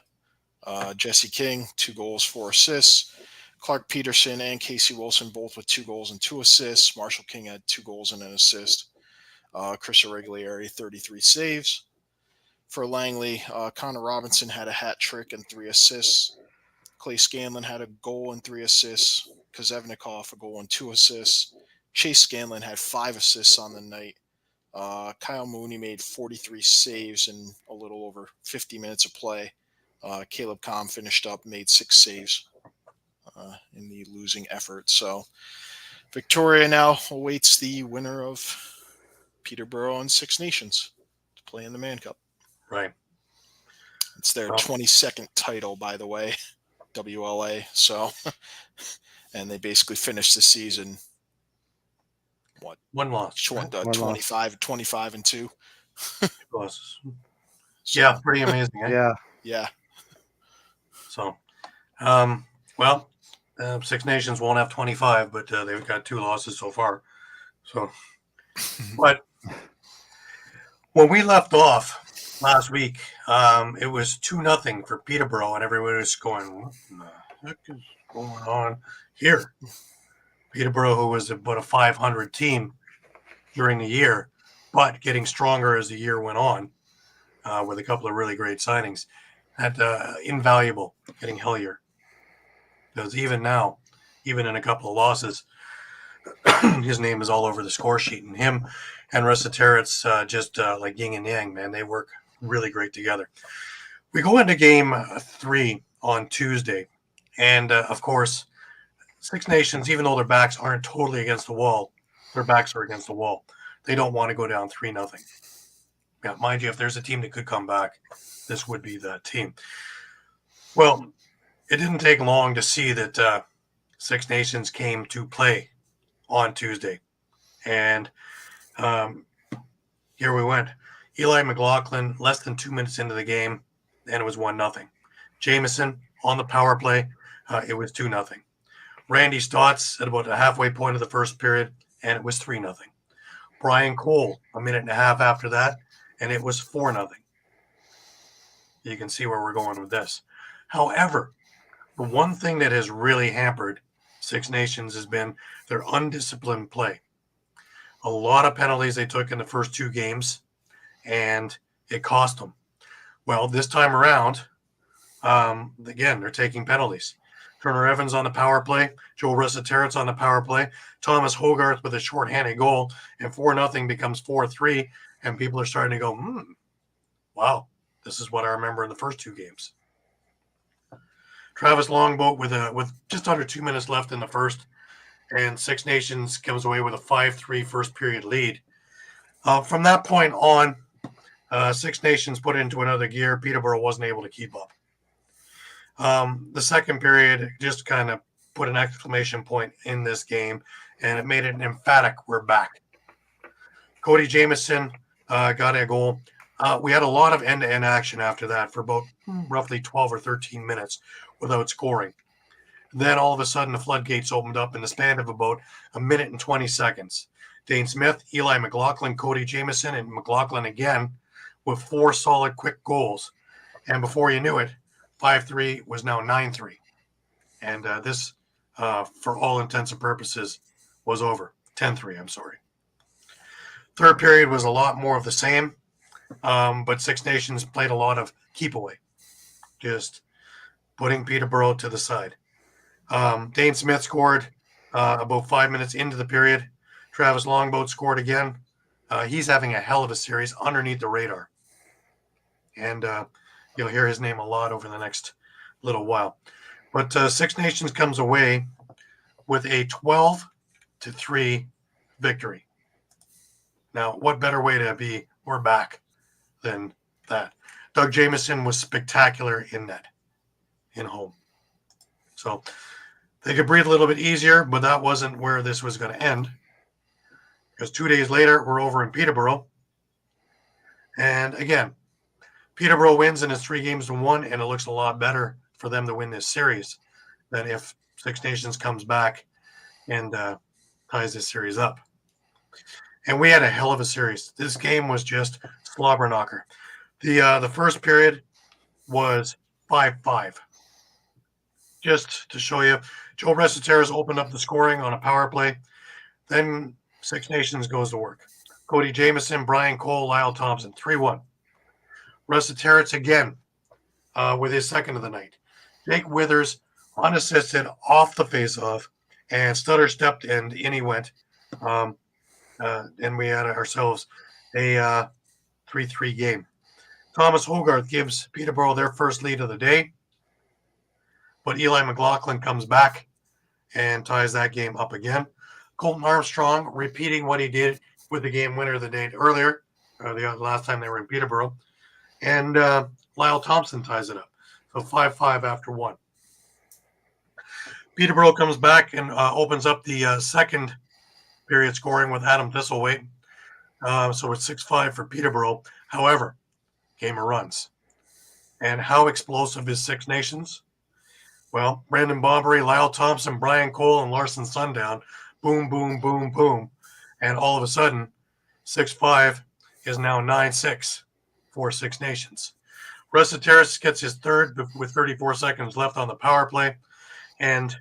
Jesse King, 2 goals, 4 assists. Clark Peterson and Casey Wilson both with 2 goals and 2 assists. Marshall King had 2 goals and an assist. Chris Origlieri, 33 saves. For Langley, Connor Robinson had a hat trick and 3 assists. Clay Scanlon had a goal and 3 assists. Kozevnikov, a goal and 2 assists. Chase Scanlon had 5 assists on the night. Kyle Mooney made 43 saves in a little over 50 minutes of play. Caleb Comm finished up, made 6 saves in the losing effort. So Victoria now awaits the winner of Peterborough and Six Nations to play in the Mann Cup. Right. It's their 22nd title, by the way, WLA. So, and they basically finished the season, what? 1 loss. 25-2. Losses. So, Yeah, pretty amazing. Eh? Yeah. So, Six Nations won't have 25, but they've got 2 losses so far. So, but when we left off last week, it was 2-0 for Peterborough, and everybody was going, "What the heck is going on here?" Peterborough, who was about a 500 team during the year, but getting stronger as the year went on, with a couple of really great signings. That invaluable getting Hillier, because even now, even in a couple of losses, his name is all over the score sheet, and him and Resetaritz just like yin and yang, man. They work really great together. We go into game 3 on Tuesday, and of course, Six Nations, even though their backs aren't totally against the wall, their backs are against the wall. They don't want to go down 3-0. Yeah, mind you, if there's a team that could come back, this would be that team. Well, it didn't take long to see that Six Nations came to play on Tuesday. And here we went. Eli McLaughlin, less than 2 minutes into the game, and it was 1-0. Jameson on the power play, it was 2-0. Randy Stotts at about the halfway point of the first period, and it was 3-0. Brian Cole, a minute and a half after that, and it was 4-0. You can see where we're going with this. However, the one thing that has really hampered Six Nations has been their undisciplined play. A lot of penalties they took in the first 2 games, and it cost them. Well, this time around, again, they're taking penalties. Turner Evans on the power play, Joe Resetaritz on the power play, Thomas Hogarth with a shorthanded goal, and 4-0 becomes 4-3, and people are starting to go, wow, this is what I remember in the first 2 games. Travis Longboat with just under 2 minutes left in the first, and Six Nations comes away with a 5-3 first period lead. From that point on, Six Nations put it into another gear. Peterborough wasn't able to keep up. The second period just kind of put an exclamation point in this game, and it made it an emphatic "we're back." Cody Jameson got a goal. We had a lot of end-to-end action after that for about roughly 12 or 13 minutes without scoring. Then all of a sudden the floodgates opened up in the span of about a minute and 20 seconds. Dane Smith, Eli McLaughlin, Cody Jameson, and McLaughlin again with 4 solid quick goals. And before you knew it, 5-3 was now 9-3. And this, for all intents and purposes, was over. 10-3, I'm sorry. Third period was a lot more of the same, but Six Nations played a lot of keep away. just putting Peterborough to the side. Dane Smith scored about 5 minutes into the period. Travis Longboat scored again. He's having a hell of a series underneath the radar. And you'll hear his name a lot over the next little while. But Six Nations comes away with a 12-3 victory. Now, what better way to be we're back than that? Doug Jamieson was spectacular in net, in home. So they could breathe a little bit easier, but that wasn't where this was going to end. Because 2 days later, we're over in Peterborough. And again, Peterborough wins in its 3-1, and it looks a lot better for them to win this series than if Six Nations comes back and ties this series up. And we had a hell of a series. This game was just slobber knocker. The first period was 5-5. Just to show you, Joe Resiteras opened up the scoring on a power play. Then Six Nations goes to work. Cody Jamieson, Brian Cole, Lyle Thompson, 3-1. Resiteras again with his second of the night. Jake Withers, unassisted, off the face-off, and stutter stepped and in he went. And we had ourselves a 3-3 game. Thomas Hogarth gives Peterborough their first lead of the day, but Eli McLaughlin comes back and ties that game up again. Colton Armstrong repeating what he did with the game winner the day earlier, the last time they were in Peterborough, and Lyle Thompson ties it up. So 5-5 after one. Peterborough comes back and opens up the second period scoring with Adam Thistlethwaite. So it's 6-5 for Peterborough. However, game of runs. And how explosive is Six Nations? Well, Brandon Bombery, Lyle Thompson, Brian Cole, and Larson Sundown. Boom, boom, boom, boom. And all of a sudden, 6-5 is now 9-6 for Six Nations. Resiteras gets his third with 34 seconds left on the power play. And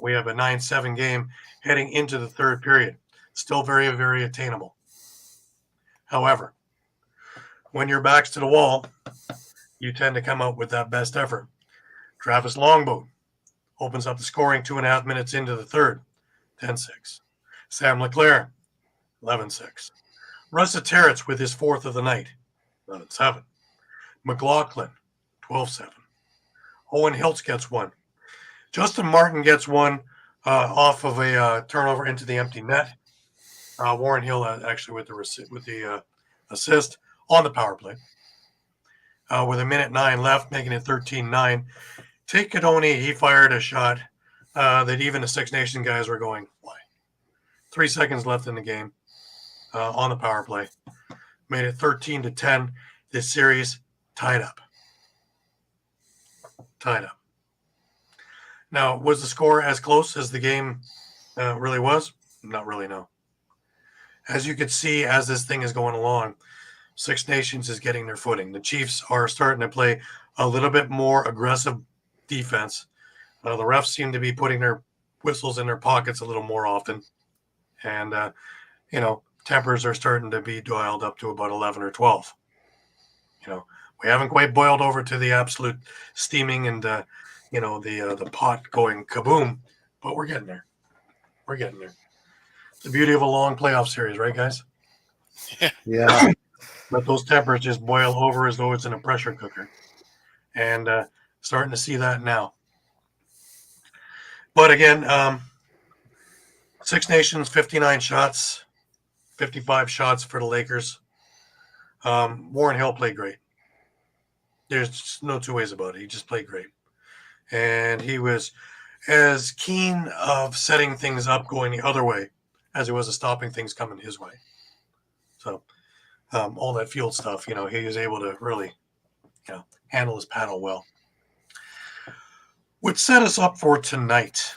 we have a 9-7 game heading into the third period. Still very, very attainable. However, when your back's to the wall, you tend to come out with that best effort. Travis Longboat opens up the scoring 2.5 minutes into the third, 10-6. Sam Leclerc, 11-6. Resiteras with his fourth of the night, 11-7. McLaughlin, 12-7. Owen Hiltz gets one. Justin Martin gets one off of a turnover into the empty net. Warren Hill actually with the assist on the power play. With 1:09 left, making it 13-9. Tate Cadoni, he fired a shot that even the Six Nation guys were going, why? 3 seconds left in the game on the power play. Made it 13-10. This series tied up. Now, was the score as close as the game really was? Not really, no. As you could see, as this thing is going along, Six Nations is getting their footing. The Chiefs are starting to play a little bit more aggressive defense. The refs seem to be putting their whistles in their pockets a little more often. And, tempers are starting to be dialed up to about 11 or 12. We haven't quite boiled over to the absolute steaming and, the pot going kaboom, but we're getting there. The beauty of a long playoff series, right, guys? Yeah. Let those tempers just boil over as though it's in a pressure cooker. And starting to see that now. But again, Six Nations, 59 shots, 55 shots for the Lakers. Warren Hill played great. There's no two ways about it. He just played great. And he was as keen of setting things up going the other way as he was of stopping things coming his way. So all that field stuff, he was able to really, handle his paddle well. What set us up for tonight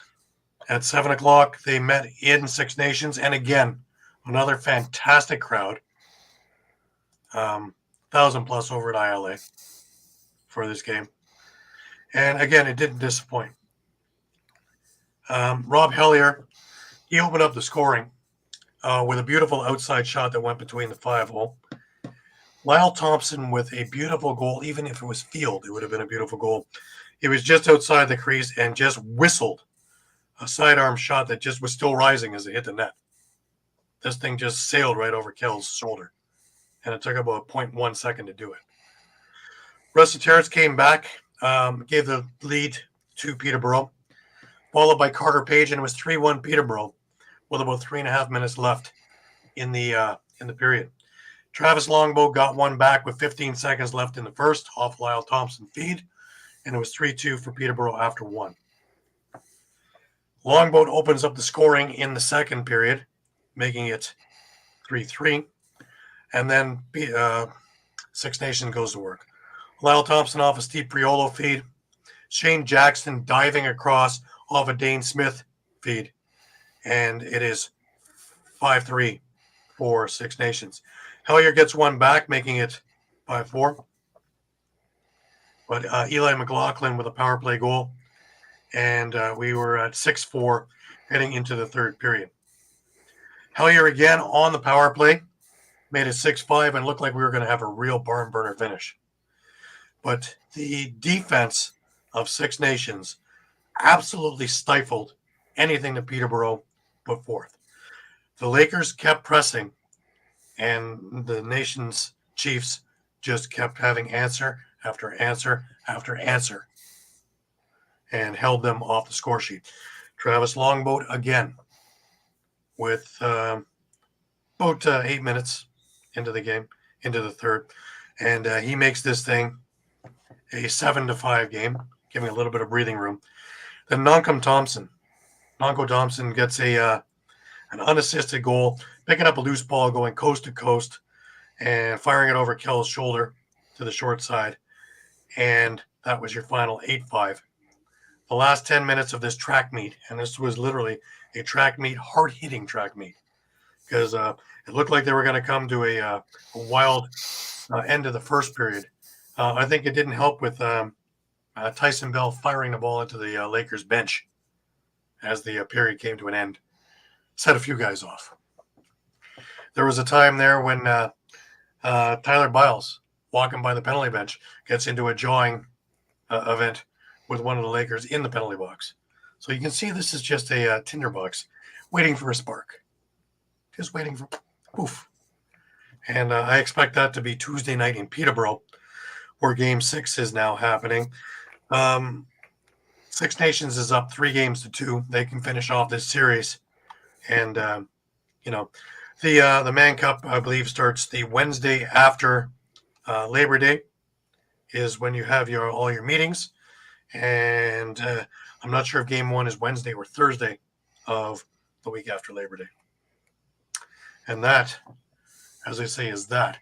at 7 o'clock, they met in Six Nations. And again, another fantastic crowd. 1,000 plus over at ILA for this game. And again, it didn't disappoint. Rob Hellier, he opened up the scoring with a beautiful outside shot that went between the 5 hole. Lyle Thompson with a beautiful goal. Even if it was field, it would have been a beautiful goal. He was just outside the crease and just whistled a sidearm shot that just was still rising as it hit the net. This thing just sailed right over Kell's shoulder, and it took about 0.1 second to do it. Rusty Terrace came back, gave the lead to Peterborough, followed by Carter Page, and it was 3-1 Peterborough with about 3.5 minutes left in the period. Travis Longboat got one back with 15 seconds left in the first off Lyle Thompson feed, and it was 3-2 for Peterborough after one. Longboat opens up the scoring in the second period, making it 3-3, and then Six Nations goes to work. Lyle Thompson off a Steve Priolo feed, Shane Jackson diving across off a Dane Smith feed, and it is 5-3 for Six Nations. Hellier gets one back, making it 5-4. But Eli McLaughlin with a power play goal, and we were at 6-4 heading into the third period. Hellier again on the power play, made it 6-5 and looked like we were going to have a real barn burner finish. But the defense of Six Nations absolutely stifled anything that Peterborough put forth. The Lakers kept pressing, and the nation's Chiefs just kept having answer after answer after answer and held them off the score sheet. Travis Longboat again with about 8 minutes into the game, into the third, and he makes this thing a 7-5 game, giving a little bit of breathing room. Then Nonco Thompson gets an unassisted goal, picking up a loose ball, going coast to coast, and firing it over Kell's shoulder to the short side. And that was your final 8-5. The last 10 minutes of this track meet, and this was literally a track meet, hard-hitting track meet, because it looked like they were going to come to a wild end of the first period. I think it didn't help with Tyson Bell firing the ball into the Lakers bench as the period came to an end. Set a few guys off. There was a time there when Tyler Biles, walking by the penalty bench, gets into a jawing event with one of the Lakers in the penalty box. So you can see this is just a tinderbox waiting for a spark. Just waiting for poof. And I expect that to be Tuesday night in Peterborough, where Game 6 is now happening. Six Nations is up 3-2. They can finish off this series. And, the Man Cup, I believe, starts the Wednesday after Labor Day is when you have all your meetings. And I'm not sure if Game 1 is Wednesday or Thursday of the week after Labor Day. And that, as I say, is that.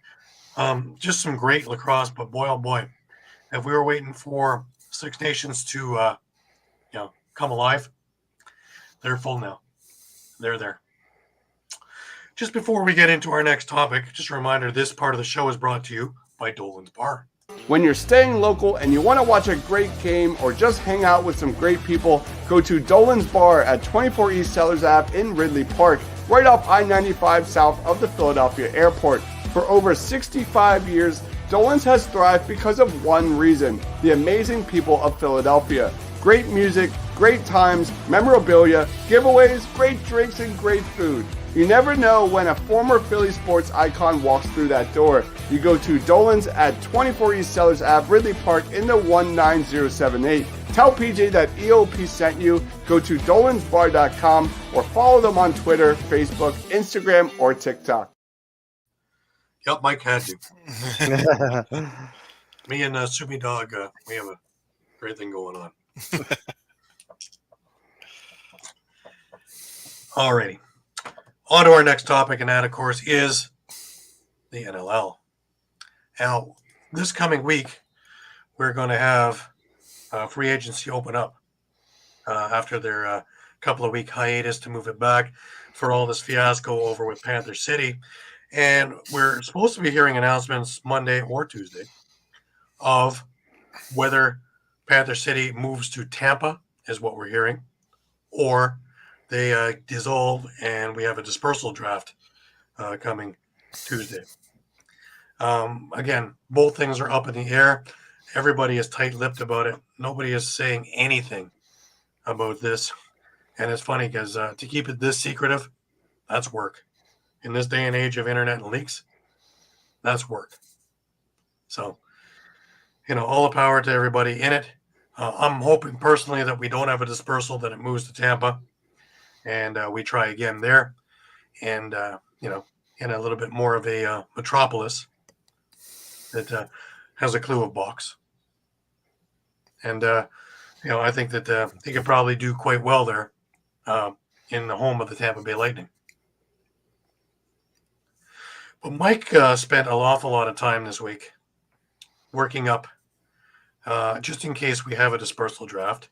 Just some great lacrosse, but boy, oh boy, if we were waiting for Six Nations to, come alive, they're full now. They're there. Just before we get into our next topic, just a reminder, this part of the show is brought to you by Dolan's Bar. When you're staying local and you want to watch a great game or just hang out with some great people, go to Dolan's Bar at 24 East Sellers Ave in Ridley Park, right off I-95 south of the Philadelphia airport. For over 65 years, Dolan's has thrived because of one reason: the amazing people of Philadelphia. Great music, great times, memorabilia, giveaways, great drinks, and great food. You never know when a former Philly sports icon walks through that door. You go to Dolan's at 24 East Sellers Ave, Ridley Park in the 19078. Tell PJ that EOP sent you. Go to dolansbar.com or follow them on Twitter, Facebook, Instagram, or TikTok. Yep, Mike had to. Me and Sumi Dog, we have a great thing going on. Alrighty. On to our next topic, and that, of course, is the NLL. Now, this coming week, we're going to have free agency open up after their couple of week hiatus to move it back for all this fiasco over with Panther City. And we're supposed to be hearing announcements Monday or Tuesday of whether Panther City moves to Tampa, is what we're hearing, or they dissolve and we have a dispersal draft coming Tuesday. Again, both things are up in the air. Everybody is tight-lipped about it. Nobody is saying anything about this. And it's funny because to keep it this secretive, that's work. In this day and age of internet and leaks, that's work. So, all the power to everybody in it. I'm hoping personally that we don't have a dispersal, that it moves to Tampa, and we try again there. And, in a little bit more of a metropolis that has a clue of box. And, I think that they could probably do quite well there in the home of the Tampa Bay Lightning. But Mike spent an awful lot of time this week working up just in case we have a dispersal draft.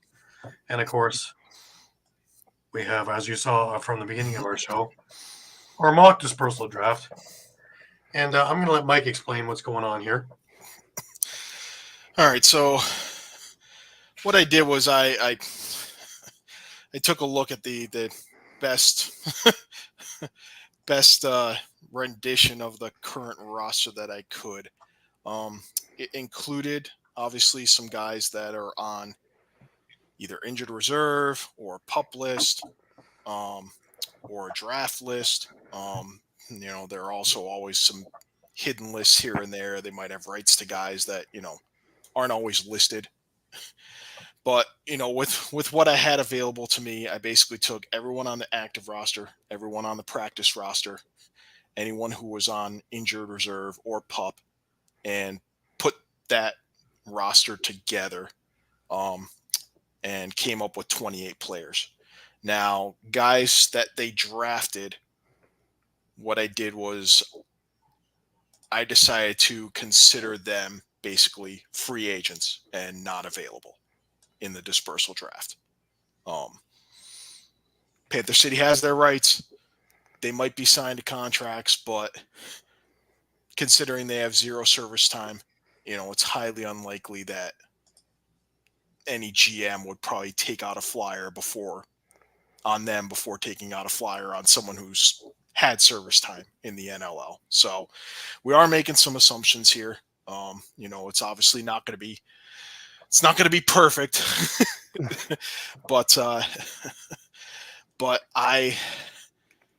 And, of course, we have, as you saw from the beginning of our show, our mock dispersal draft. And I'm going to let Mike explain what's going on here. All right, so what I did was I took a look at the best best rendition of the current roster that I could. It included obviously some guys that are on either injured reserve or pup list, or draft list. There are also always some hidden lists here and there. They might have rights to guys that aren't always listed. But with what I had available to me, I basically took everyone on the active roster, everyone on the practice roster, anyone who was on injured reserve or pup, and put that roster together, and came up with 28 players. Now, guys that they drafted, what I did was I decided to consider them basically free agents and not available in the dispersal draft. Panther City has their rights. They might be signed to contracts, but considering they have zero service time, it's highly unlikely that any GM would probably take out a flyer before taking out a flyer on someone who's had service time in the NLL. So we are making some assumptions here. It's obviously not going to be perfect,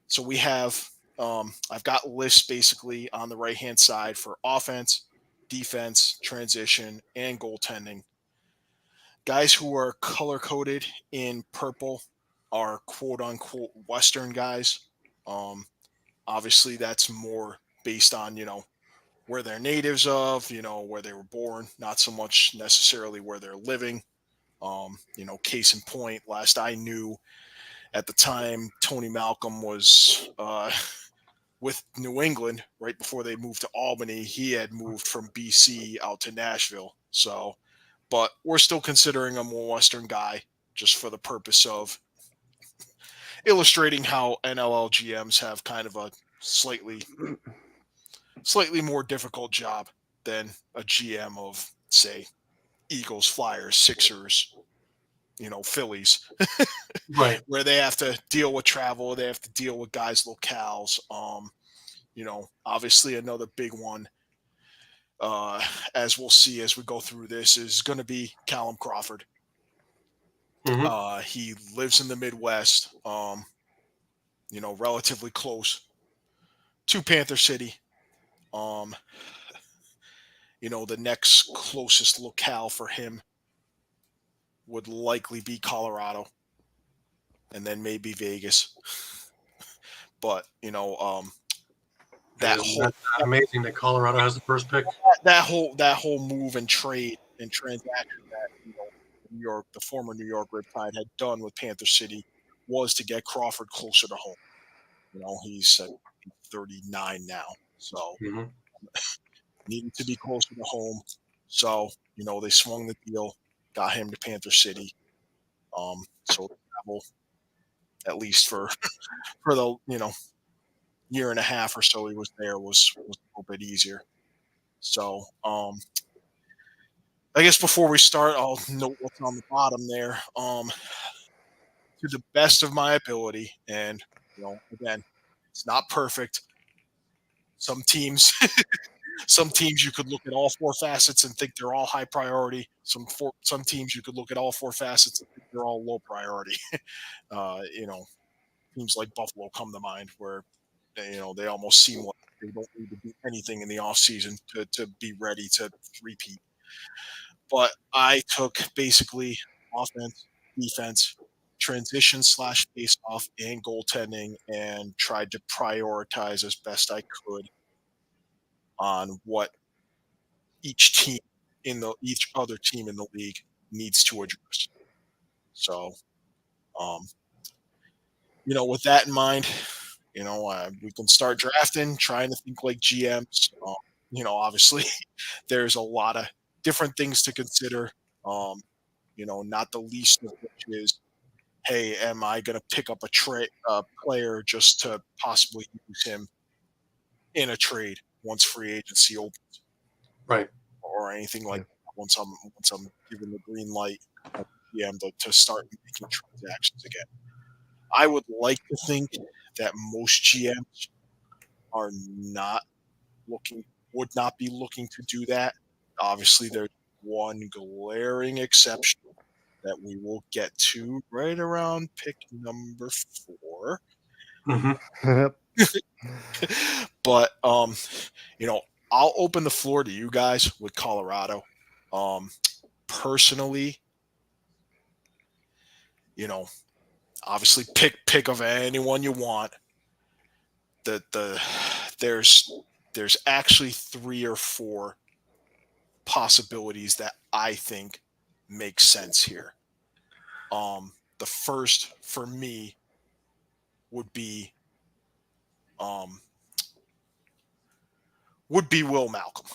so we have, I've got lists basically on the right-hand side for offense, defense, transition, and goaltending. Guys who are color-coded in purple are quote-unquote Western guys. Obviously, that's more based on, where they're natives of, where they were born, not so much necessarily where they're living. Case in point, last I knew at the time, Tony Malcolm was with New England right before they moved to Albany. He had moved from BC out to Nashville. So, but we're still considering him a Western guy just for the purpose of illustrating how NLL GMs have kind of a slightly more difficult job than a GM of, say, Eagles, Flyers, Sixers, Phillies, Right. where they have to deal with travel. They have to deal with guys' locales. Obviously another big one, as we'll see as we go through this, is going to be Callum Crawford. Mm-hmm. He lives in the Midwest, relatively close to Panther City. The next closest locale for him would likely be Colorado, and then maybe Vegas. But That's amazing that Colorado has the first pick. that whole move and trade and transaction that New York, the former New York Riptide, had done with Panther City was to get Crawford closer to home. He's 39 now, so needed to be closer to home. So they swung the deal, got him to Panther City. So travel, at least for the year and a half or so he was there, was a little bit easier. So I guess before we start, I'll note what's on the bottom there. To the best of my ability, and again, it's not perfect. Some teams Some teams you could look at all four facets and think they're all high priority. Some teams you could look at all four facets and think they're all low priority. Teams like Buffalo come to mind where they almost seem like they don't need to do anything in the offseason to be ready to repeat. But I took basically offense, defense, transition / face off, and goaltending, and tried to prioritize as best I could on what each other team in the league needs to address. So, with that in mind, we can start drafting, trying to think like GMs. Obviously, there's a lot of different things to consider. Not the least of which is, hey, am I going to pick up a player just to possibly use him in a trade once free agency opens, Right. or anything like that? Once I'm given the green light at GM to start making transactions again. I would like to think that most GMs would not be looking to do that. Obviously, there's one glaring exception that we will get to right around pick number 4. Mm-hmm. But I'll open the floor to you guys with Colorado. Personally, obviously pick of anyone you want. There's actually 3 or 4 possibilities that I think make sense here. The first for me would be Will Malcolm.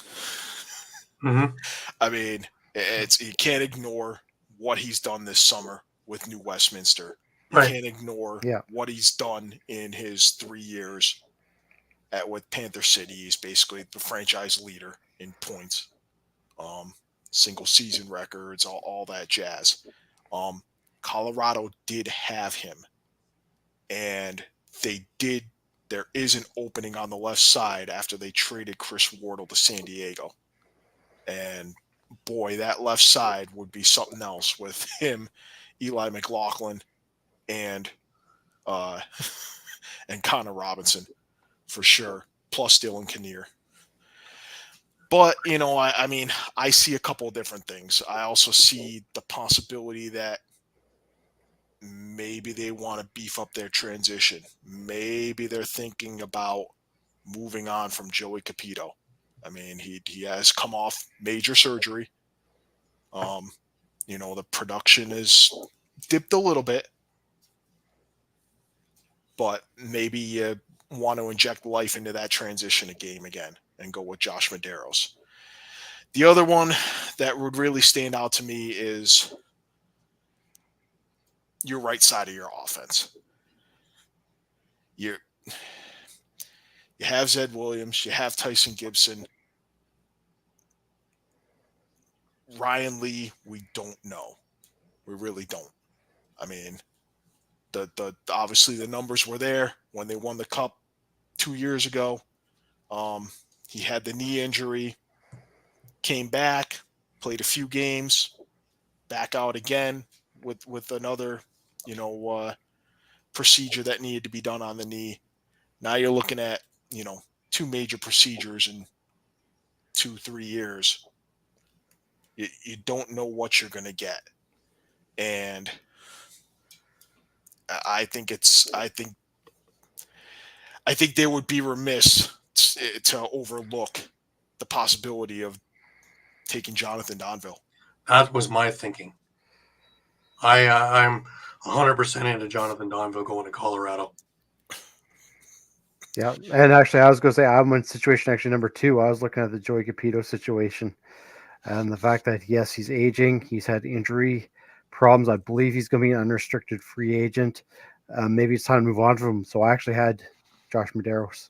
Mm-hmm. I mean, you can't ignore what he's done this summer with New Westminster. You Right. can't ignore Yeah. what he's done in his 3 years with Panther City. He's basically the franchise leader in points, single season records, all that jazz. Colorado did have him, and there is an opening on the left side after they traded Chris Wardle to San Diego. And boy, that left side would be something else with him, Eli McLaughlin, and Connor Robinson for sure, plus Dylan Kinnear. But, I see a couple of different things. I also see the possibility that maybe they want to beef up their transition. Maybe they're thinking about moving on from Joey Capito. I mean, he has come off major surgery. The production has dipped a little bit, but maybe you want to inject life into that transition game again and go with Josh Medeiros. The other one that would really stand out to me is your right side of your offense. You have Zed Williams, you have Tyson Gibson. Ryan Lee, we don't know. We really don't. I mean, the obviously the numbers were there when they won the cup 2 years ago. He had the knee injury, came back, played a few games, back out again with another, procedure that needed to be done on the knee. Now you're looking at, 2 major procedures in 2-3 years. You don't know what you're going to get. And I think they would be remiss to overlook the possibility of taking Jonathan Donville. That was my thinking. I'm 100% into Jonathan Donville going to Colorado. Yeah, and actually, I was going to say I'm in situation actually number 2. I was looking at the Joey Capito situation, and the fact that yes, he's aging, he's had injury problems. I believe he's going to be an unrestricted free agent. Maybe it's time to move on from him. So I actually had Josh Medeiros.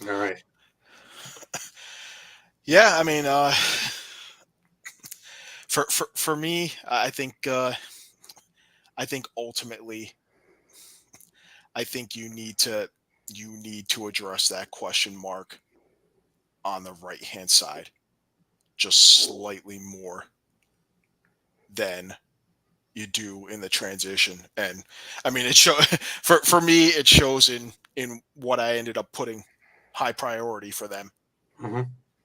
All right. Yeah, I mean, for me, I think ultimately, I think you need to address that question mark on the right-hand side, just slightly more than you do in the transition. And I mean, it for me, it shows in what I ended up putting high priority for them. Mm-hmm.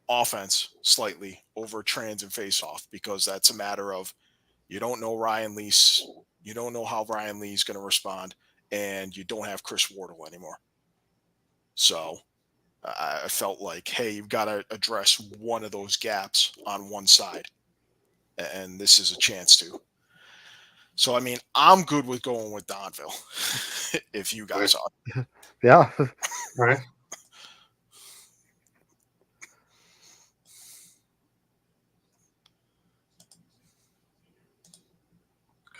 Offense slightly over trans and face off, because that's a matter of, you don't know Ryan Lease, you don't know how Ryan Lee is going to respond, and you don't have Chris Wardle anymore. So I felt like, hey, you've got to address one of those gaps on one side, and this is a chance to. So, I mean, I'm good with going with Donville if you guys are. Yeah. Right.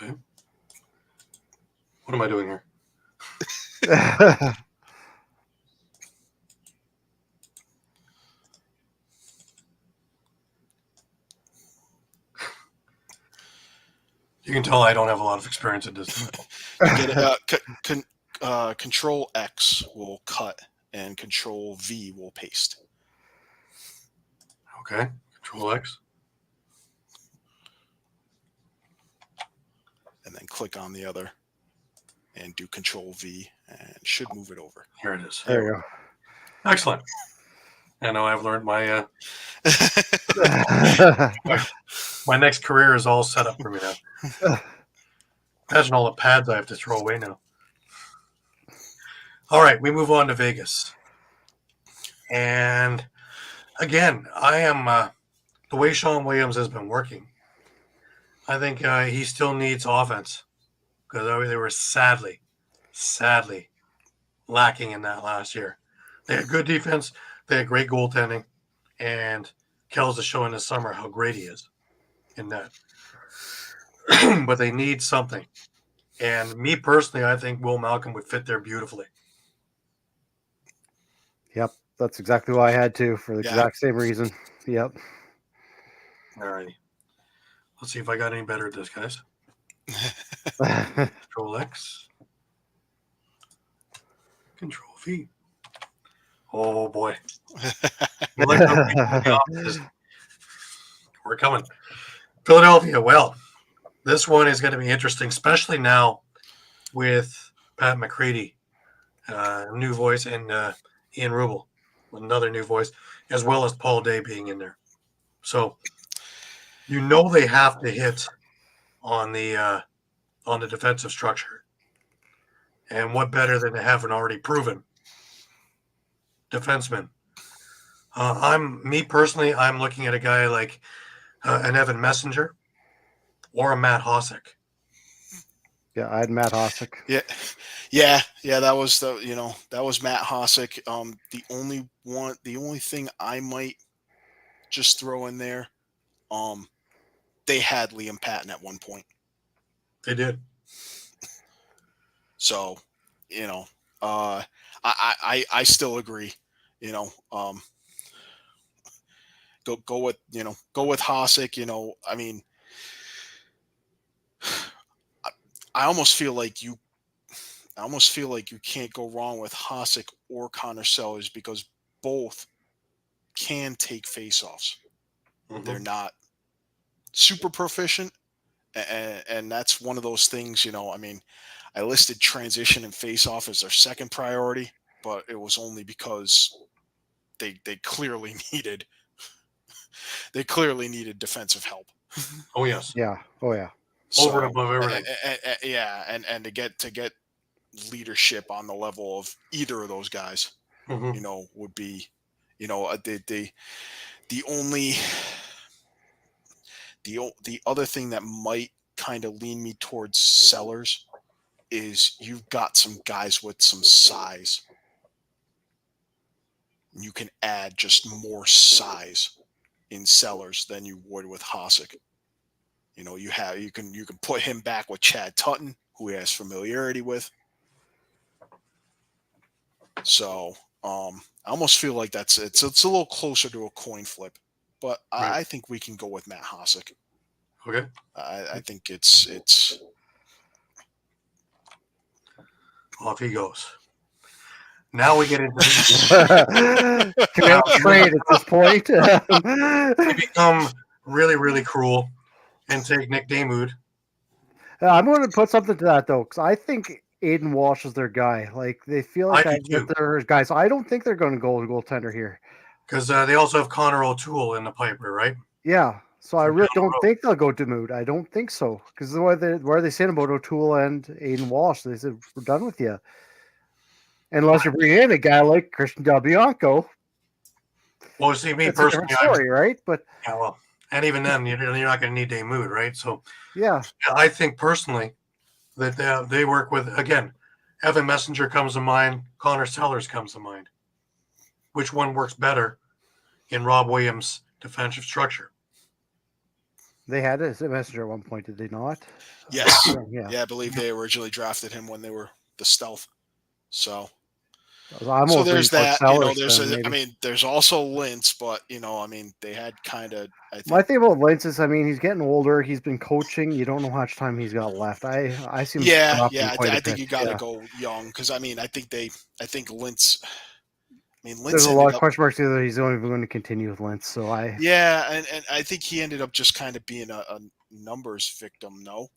Okay. What am I doing here? You can tell I don't have a lot of experience at this. Control X will cut and Control V will paste. Okay. Control X. And then click on the other and do Control V, and should move it over. Here it is. There you go. Excellent. I know I've learned my my next career is all set up for me now. Imagine all the pads I have to throw away now. All right, we move on to Vegas. And again, I am the way Sean Williams has been working. I think he still needs offense, because they were sadly lacking in that last year. They had good defense, they had great goaltending, and Kells is showing this summer how great he is in that. But they need something. And me personally, I think Will Malcolm would fit there beautifully. Yep, that's exactly what I had to, for the exact same reason. Yep. All righty. Let's see if I got any better at this, guys. Control X. Control V. Oh, boy. We're coming. Philadelphia. Well, this one is going to be interesting, especially now with Pat McCready, new voice, and Ian Rubel, another new voice, as well as Paul Day being in there. So you know they have to hit on the defensive structure. And what better than to have an already proven defenseman? I'm looking at a guy like an Evan Messenger or a Matt Hossack. Yeah, I had Matt Hossack. Yeah. That was Matt Hossack. The only thing I might just throw in there, they had Liam Patton at one point. They did. So, I still agree. Go with Hossack. I mean, I almost feel like you can't go wrong with Hossack or Connor Sellers, because both can take faceoffs. Mm-hmm. They're not super proficient, and that's one of those things. I mean, I listed transition and faceoff as their second priority, but it was only because they clearly needed defensive help. Oh yes. Yeah. Oh yeah. Over and above everything. And to get leadership on the level of either of those guys, Mm-hmm. would be, the other thing that might kind of lean me towards Sellers is you've got some guys with some size. You can add just more size in Sellers than you would with Hossack. You can put him back with Chad Tutton, who he has familiarity with. So I almost feel like it's a little closer to a coin flip, but right. I think we can go with Matt Hossack. Okay. I think it's off he goes. Now we get into commit trade at this point. They become really, really cruel and take Nick Damoud. I'm going to put something to that though, because I think Aiden Walsh is their guy. Like they feel like I do that they're his guy, so I don't think they're going to go goaltender here. Because they also have Connor O'Toole in the piper, right? Yeah, so I For really down the don't road. think they'll go Damoud. I don't think so, because what are they saying about O'Toole and Aiden Walsh? They said we're done with you, unless you're bringing in a guy like Christian Del Bianco. Well, see, me It's a personally, different story, right? But yeah, well, and even then, you're not going to need Damoud, right? So yeah, I think personally that they work with, again, Evan Messenger comes to mind, Connor Sellers comes to mind. Which one works better in Rob Williams' defensive structure? they had a messenger at one point, did they not? Yes. Yeah. Yeah, I believe they originally drafted him when they were the stealth. So I'm so almost there's leaning towards that. Sellers then, I maybe. mean, there's also Lintz, but they had kind of. I think. My thing about Lentz is, I mean, he's getting older. He's been coaching. You don't know how much time he's got left. I see him dropping quite I a think bit. you got to Yeah. go young because I think Lintz. There's Lintz a lot ended of up. question marks whether he's only going to continue with Lentz. So Yeah, and I think he ended up just kind of being a numbers victim. No,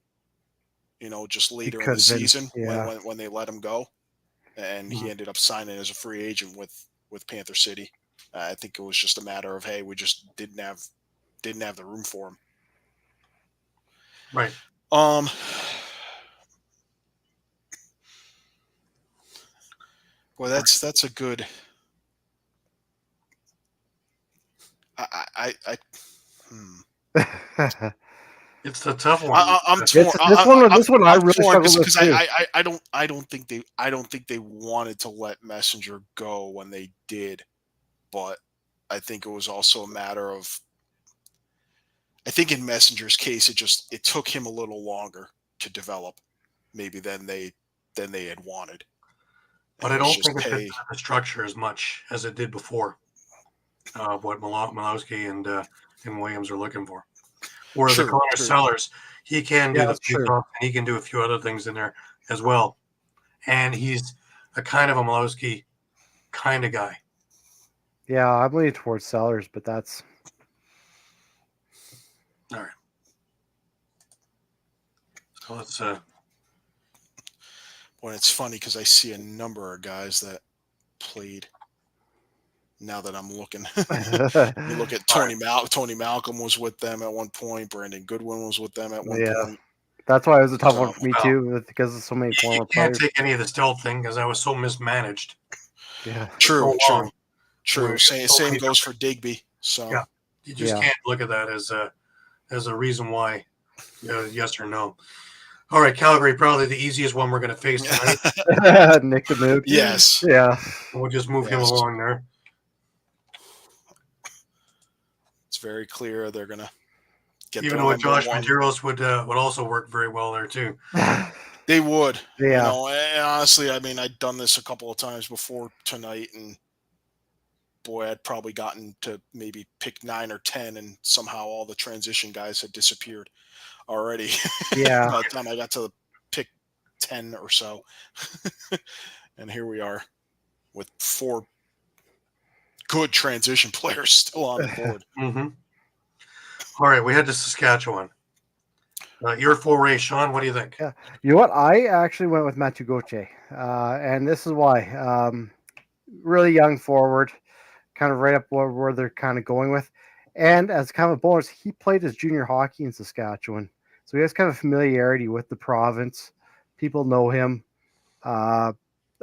just later in could the have been, season yeah. when they let him go, and he ended up signing as a free agent with Panther City. I think it was just a matter of, hey, we just didn't have the room for him. Right. Well, that's a good. It's the tough one. I'm torn. This one I really struggle with because too. I don't think they wanted to let Messenger go when they did, but I think it was also a matter of. I think in Messenger's case, it took him a little longer to develop, maybe than they had wanted. But I don't think it fits the structure as much as it did before. What Malowski and Williams are looking for. Whereas the Connor Sellers, he can do the face-off and he can do a few other things in there as well. And he's a kind of a Malowski kind of guy. Yeah, I'm leaning towards Sellers, but that's all right. So let's. Well, it's funny because I see a number of guys that played. Now that I'm looking, you look at Tony Malcolm was with them at one point. Brandon Goodwin was with them at one point. That's why it was a tough one for me too, because of so many former players. You can't take any of the stealth thing because I was so mismanaged. Yeah, true. Same goes for Digby. So yeah, you just can't look at that as a reason why. Yes or no. All right, Calgary, probably the easiest one we're going to face tonight. Nick Damoud. Yes. Yeah. We'll just move him along there. It's very clear they're going to get. Even though Josh Medeiros would also work very well there too. They would. Yeah. And honestly, I mean, I'd done this a couple of times before tonight, and boy, I'd probably gotten to maybe pick 9 or 10, and somehow all the transition guys had disappeared already. Yeah. By the time I got to pick 10 or so. And here we are with 4 good transition players still on the board. Mm-hmm. All right, we head to Saskatchewan. Your foray, Shawn. What do you think? Yeah, you know what? I actually went with Matthew Gauthier, and this is why. Really young forward, kind of right up where they're kind of going with. And as kind of a bonus, he played his junior hockey in Saskatchewan, so he has kind of familiarity with the province. People know him. I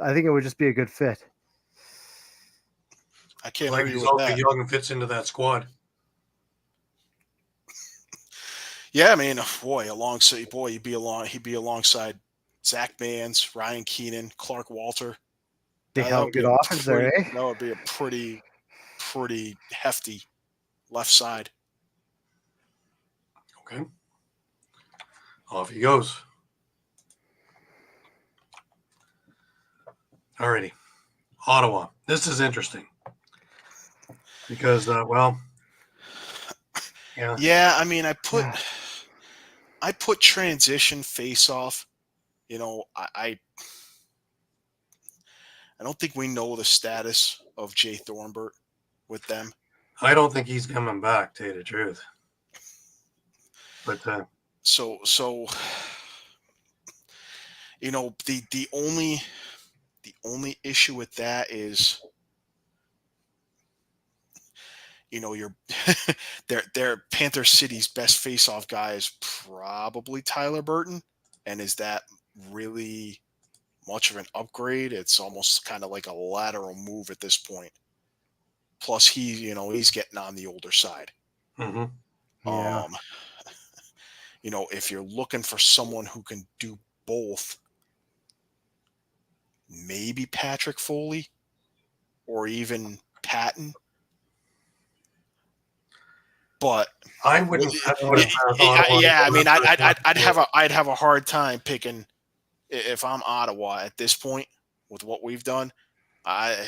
think it would just be a good fit. I can't argue with that. Young and fits into that squad. Yeah, I mean, he'd be alongside Zach Mans, Ryan Keenan, Clark Walter. They have a good offense there, eh? That would be a pretty hefty left side. Okay. Off he goes. Alrighty. Ottawa. This is interesting. Because, yeah. Yeah, I mean, I put transition face off. I don't think we know the status of Jay Thornbert with them. I don't think he's coming back, to tell you the truth. But So you know, the only issue with that is, you know, your their Panther City's best face-off guy is probably Tyler Burton, and is that really much of an upgrade? It's almost kind of like a lateral move at this point. Plus, he's getting on the older side. mm-hmm. Yeah. You know, if you're looking for someone who can do both, maybe Patrick Foley or even Patton. But I wouldn't. I mean, I'd have a hard time picking if I'm Ottawa at this point with what we've done. I'd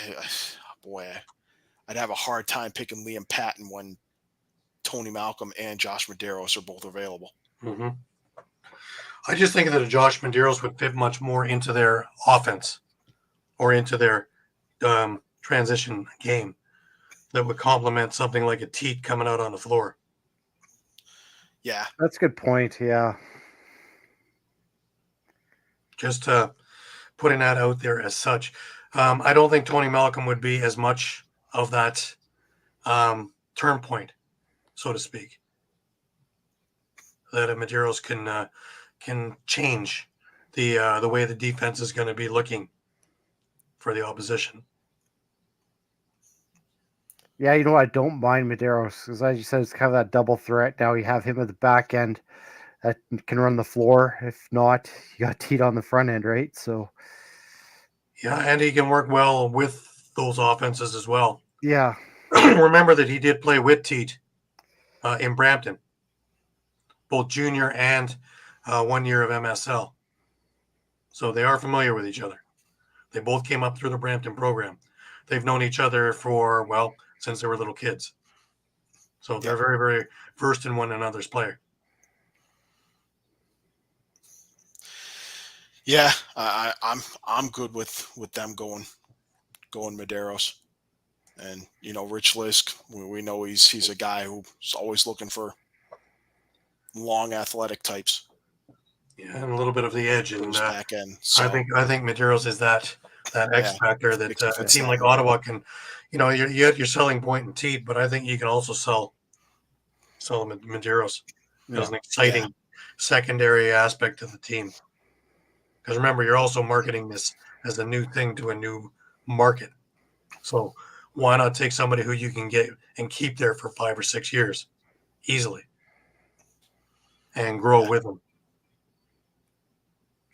have a hard time picking Liam Patton when Tony Malcolm and Josh Medeiros are both available. Mm-hmm. I just think that a Josh Medeiros would fit much more into their offense or into their transition game that would complement something like a Teat coming out on the floor. Yeah. That's a good point. Yeah. Just putting that out there as such. I don't think Tony Malcolm would be as much of that turn point, so to speak, that a Medeiros can change the way the defense is going to be looking for the opposition. Yeah, you know, I don't mind Medeiros because, as you said, it's kind of that double threat. Now you have him at the back end that can run the floor. If not, you got Teat on the front end, right? So, yeah, and he can work well with those offenses as well. Yeah. Remember that he did play with Teat in Brampton, both junior and 1 year of MSL. So they are familiar with each other. They both came up through the Brampton program. They've known each other for, since they were little kids. So they're very, very versed in one another's play. Yeah, I'm good with them going Medeiros. And, you know, Rich Lisk, we know he's a guy who's always looking for long athletic types. Yeah, and a little bit of the edge. And back end. So, I think Medeiros is that X factor that a team like Ottawa can, you know, you had your selling point in Teat, but I think you can also sell Medeiros as an exciting secondary aspect of the team. Because remember, you're also marketing this as a new thing to a new market. So why not take somebody who you can get and keep there for 5 or 6 years easily and grow with them?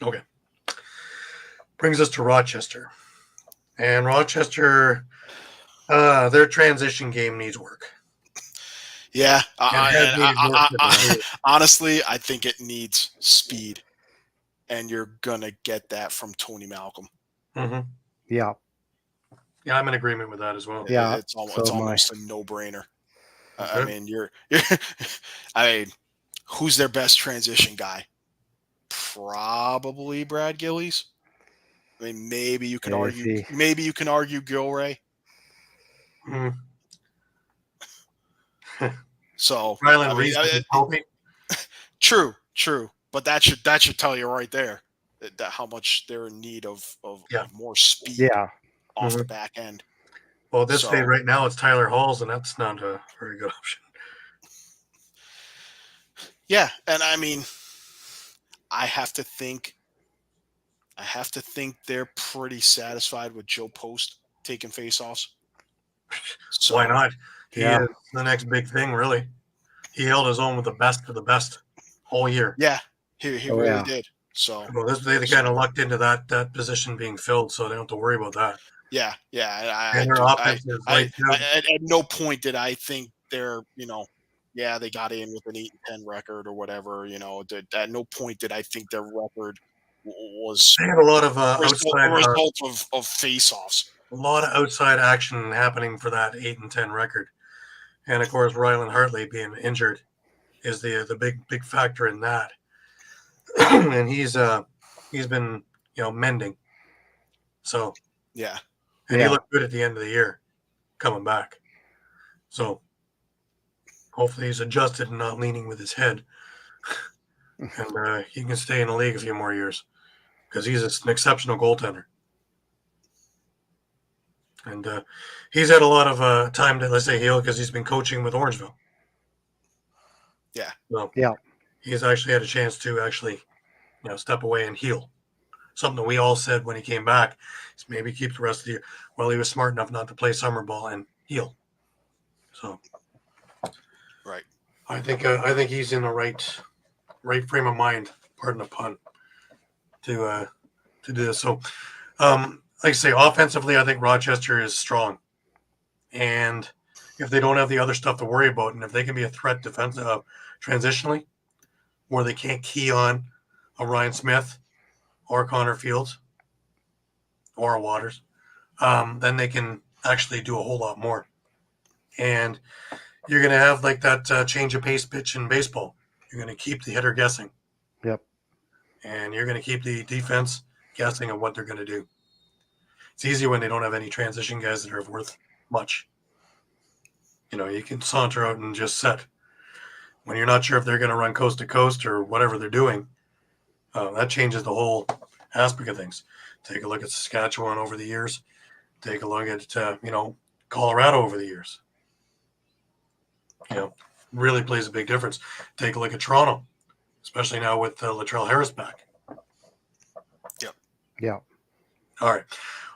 Okay. Brings us to Rochester. And Rochester, their transition game needs work. Yeah. Honestly, I think it needs speed. And you're going to get that from Tony Malcolm. Mm-hmm. Yeah. Yeah, I'm in agreement with that as well. Yeah, it's almost a no-brainer. I mean, who's their best transition guy? Probably Brad Gillies. I mean, maybe you can argue Gilray. Mm. So Ryland Reese is healthy. True. But that should tell you right there that how much they're in need of more speed off the back end. Well, this day right now it's Tyler Halls, and that's not a very good option. Yeah, and I mean, I have to think they're pretty satisfied with Joe Post taking faceoffs. So why not? He is the next big thing, really. He held his own with the best of the best all year. Yeah, he really did. So they kind of lucked into that position being filled, so they don't have to worry about that. Yeah. And their offense is at no point did I think they're, they got in with an 8-10 record or whatever. At no point did I think their record was. They had a lot of result of face-offs. A lot of outside action happening for that 8-10 record, and of course Ryland Hartley being injured is the big factor in that. And he's been mending. So yeah. And he looked good at the end of the year, coming back. So hopefully he's adjusted and not leaning with his head. And he can stay in the league a few more years because he's an exceptional goaltender. And he's had a lot of time to, let's say, heal because he's been coaching with Orangeville. Yeah. So Yeah. he's actually had a chance to actually, step away and heal. Something that we all said when he came back is maybe keep the rest of the year. Well, he was smart enough not to play summer ball and heal. So, Right. I think he's in the right frame of mind. Pardon the pun. To do this. So, like I say, offensively, I think Rochester is strong, and if they don't have the other stuff to worry about, and if they can be a threat transitionally, where they can't key on a Ryan Smith or Connor Fields or a Waters, then they can actually do a whole lot more. And you're going to have like that change of pace pitch in baseball. You're going to keep the hitter guessing. Yep. And you're going to keep the defense guessing of what they're going to do. It's easy when they don't have any transition guys that are worth much. You can saunter out and just set. When you're not sure if they're going to run coast to coast or whatever they're doing, that changes the whole aspect of things. Take a look at Saskatchewan over the years. Take a look at, Colorado over the years. Really plays a big difference. Take a look at Toronto, especially now with Latrell Harris back. Yep. Yeah. All right.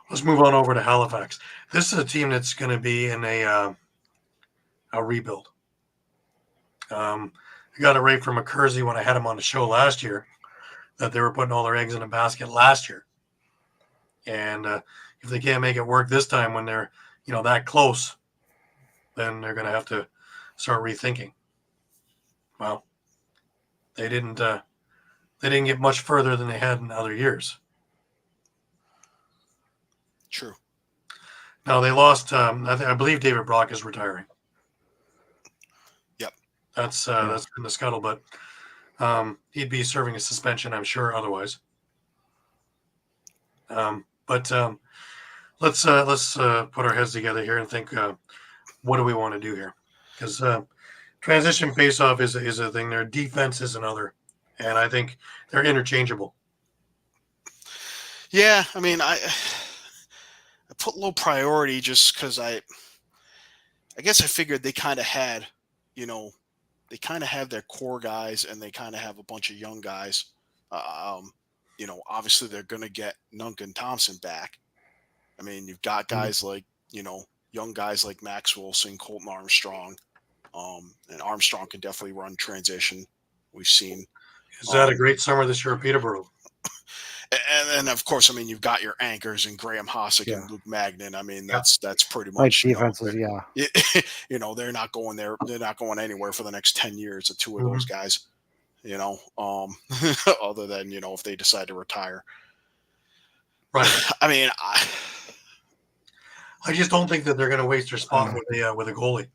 Let's move on over to Halifax. This is a team that's going to be in a rebuild. I got it right from McCursey when I had him on the show last year that they were putting all their eggs in a basket last year. And if they can't make it work this time when they're, that close, then they're going to have to start rethinking. Well, they didn't get much further than they had in other years. True. Now they lost. I believe David Brock is retiring. Yep. That's in the scuttlebutt. He'd be serving a suspension, I'm sure. Otherwise, but let's put our heads together here and think. What do we want to do here? Because transition face-off is a thing. Their defense is another, and I think they're interchangeable. Yeah, I mean, I put low priority just because I guess I figured they kind of had, they kind of have their core guys and they kind of have a bunch of young guys. Obviously they're going to get Nunk and Thompson back. I mean, you've got guys like, young guys like Max Wilson, Colton Armstrong, and Armstrong can definitely run transition. We've seen. Is that a great summer this year at Peterborough? And then, of course, I mean, you've got your anchors and Graham Hossick and Luke Magnin. I mean, that's pretty much defenses. they're not going there. They're not going anywhere for the next 10 years. The two of those guys, other than if they decide to retire. Right. I mean, I just don't think that they're going to waste their spot with a goalie.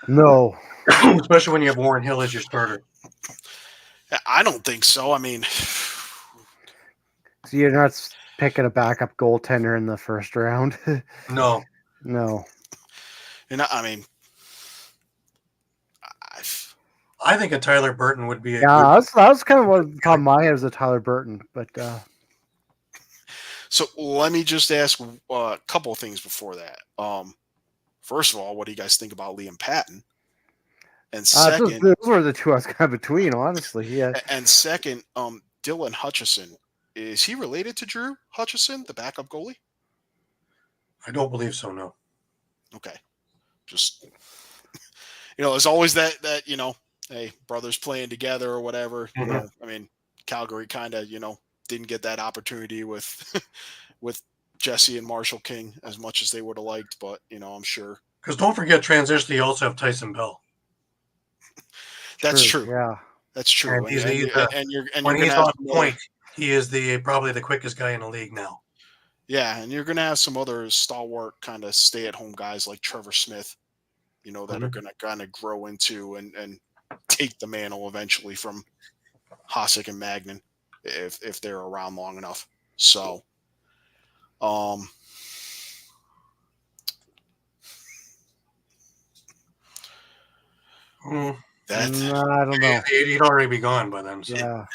No. Especially when you have Warren Hill as your starter. I don't think so. I mean. So you're not picking a backup goaltender in the first round? No. And I mean, I think a Tyler Burton would be that was kind of what caught my head as a Tyler Burton, but so let me just ask a couple of things before that. First of all, what do you guys think about Liam Patton? And second, those were the two I was kind of between, honestly. Yeah. And second, Dylan Hutchison. Is he related to Drew Hutchison, the backup goalie? I don't believe so, no. Okay. Just, there's always that, hey, brothers playing together or whatever. Mm-hmm. I mean, Calgary kind of, didn't get that opportunity with Jesse and Marshall King as much as they would have liked, but, I'm sure. Because don't forget, transition, you also have Tyson Bell. That's true. Yeah. That's true. And when he's on point, he is probably the quickest guy in the league now. Yeah, and you're going to have some other stalwart kind of stay-at-home guys like Trevor Smith, that are going to kind of grow into and take the mantle eventually from Hossick and Magnin if they're around long enough. So, That I don't know. He'd already be gone by then. So. Yeah.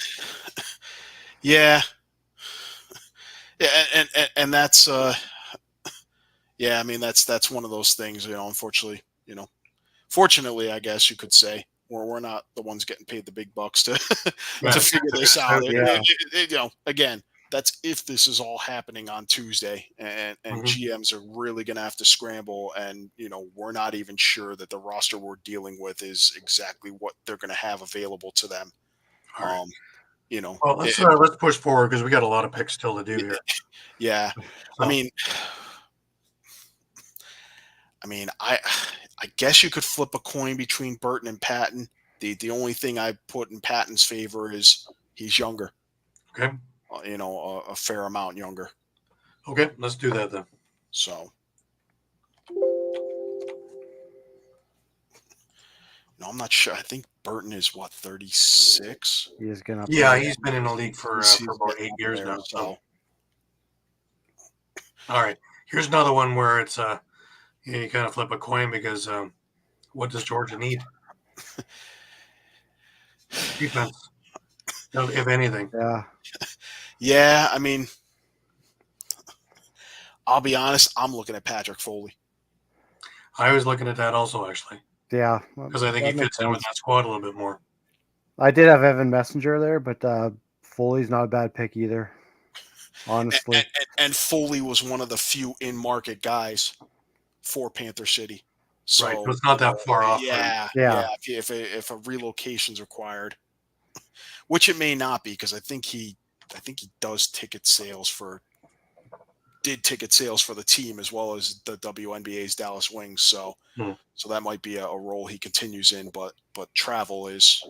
yeah. Yeah, and that's yeah, I mean that's one of those things, unfortunately, fortunately, I guess you could say, we're not the ones getting paid the big bucks to to figure this out. Yeah. Again, that's if this is all happening on Tuesday, and GMs are really going to have to scramble, and we're not even sure that the roster we're dealing with is exactly what they're going to have available to them. All right. Well, let's push forward because we got a lot of picks still to do here. Yeah, So. I mean, I guess you could flip a coin between Burton and Patton. The only thing I put in Patton's favor is he's younger. Okay. A fair amount younger. Okay, let's do that then. So, I'm not sure. I think Burton is 36. He's gonna. Yeah, he's been in the league for about 8 years now. So, all right, here's another one where it's you kind of flip a coin because what does Georgia need? Defense, if anything. Yeah. Yeah, I mean, I'll be honest. I'm looking at Patrick Foley. I was looking at that also, actually. Yeah. Because I think he fits in with that squad a little bit more. I did have Evan Messenger there, but Foley's not a bad pick either. Honestly. And Foley was one of the few in-market guys for Panther City. So, right, so it's not that far off. Yeah. If a relocation's required, which it may not be, because I think he does did ticket sales for the team as well as the WNBA's Dallas Wings. So, so that might be a role he continues in, but travel is.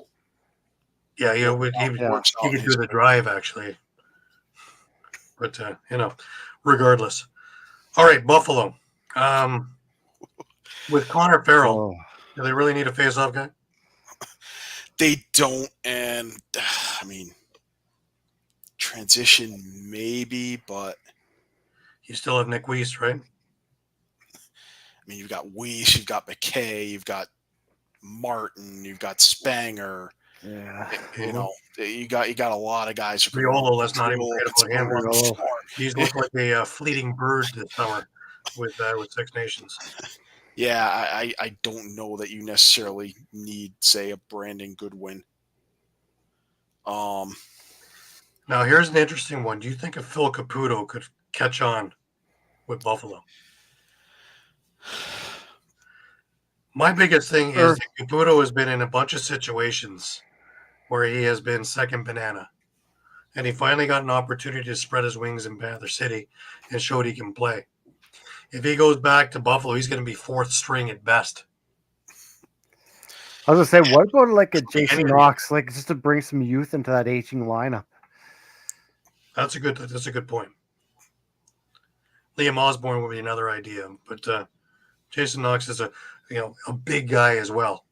Yeah, he could do the drive actually. But regardless. All right, Buffalo. With Connor Farrell, do they really need a face-off guy? They don't, and I mean, transition maybe, but you still have Nick Weiss, right? I mean, you've got Weiss, you've got McKay, you've got Martin, you've got Spanger. Yeah, you got a lot of guys. Riolo, let's not even forget about him. He's looked like a fleeting bird this summer with Six Nations. Yeah, I don't know that you necessarily need, say, a Brandon Goodwin. Now here's an interesting one. Do you think if Phil Caputo could catch on with Buffalo? My biggest thing is that Caputo has been in a bunch of situations where he has been second banana. And he finally got an opportunity to spread his wings in Panther City and showed he can play. If he goes back to Buffalo, he's going to be fourth string at best. I was going to say, what about like a Jason Knox, like just to bring some youth into that aging lineup? That's a good point. Liam Osborne would be another idea, but Jason Knox is a big guy as well,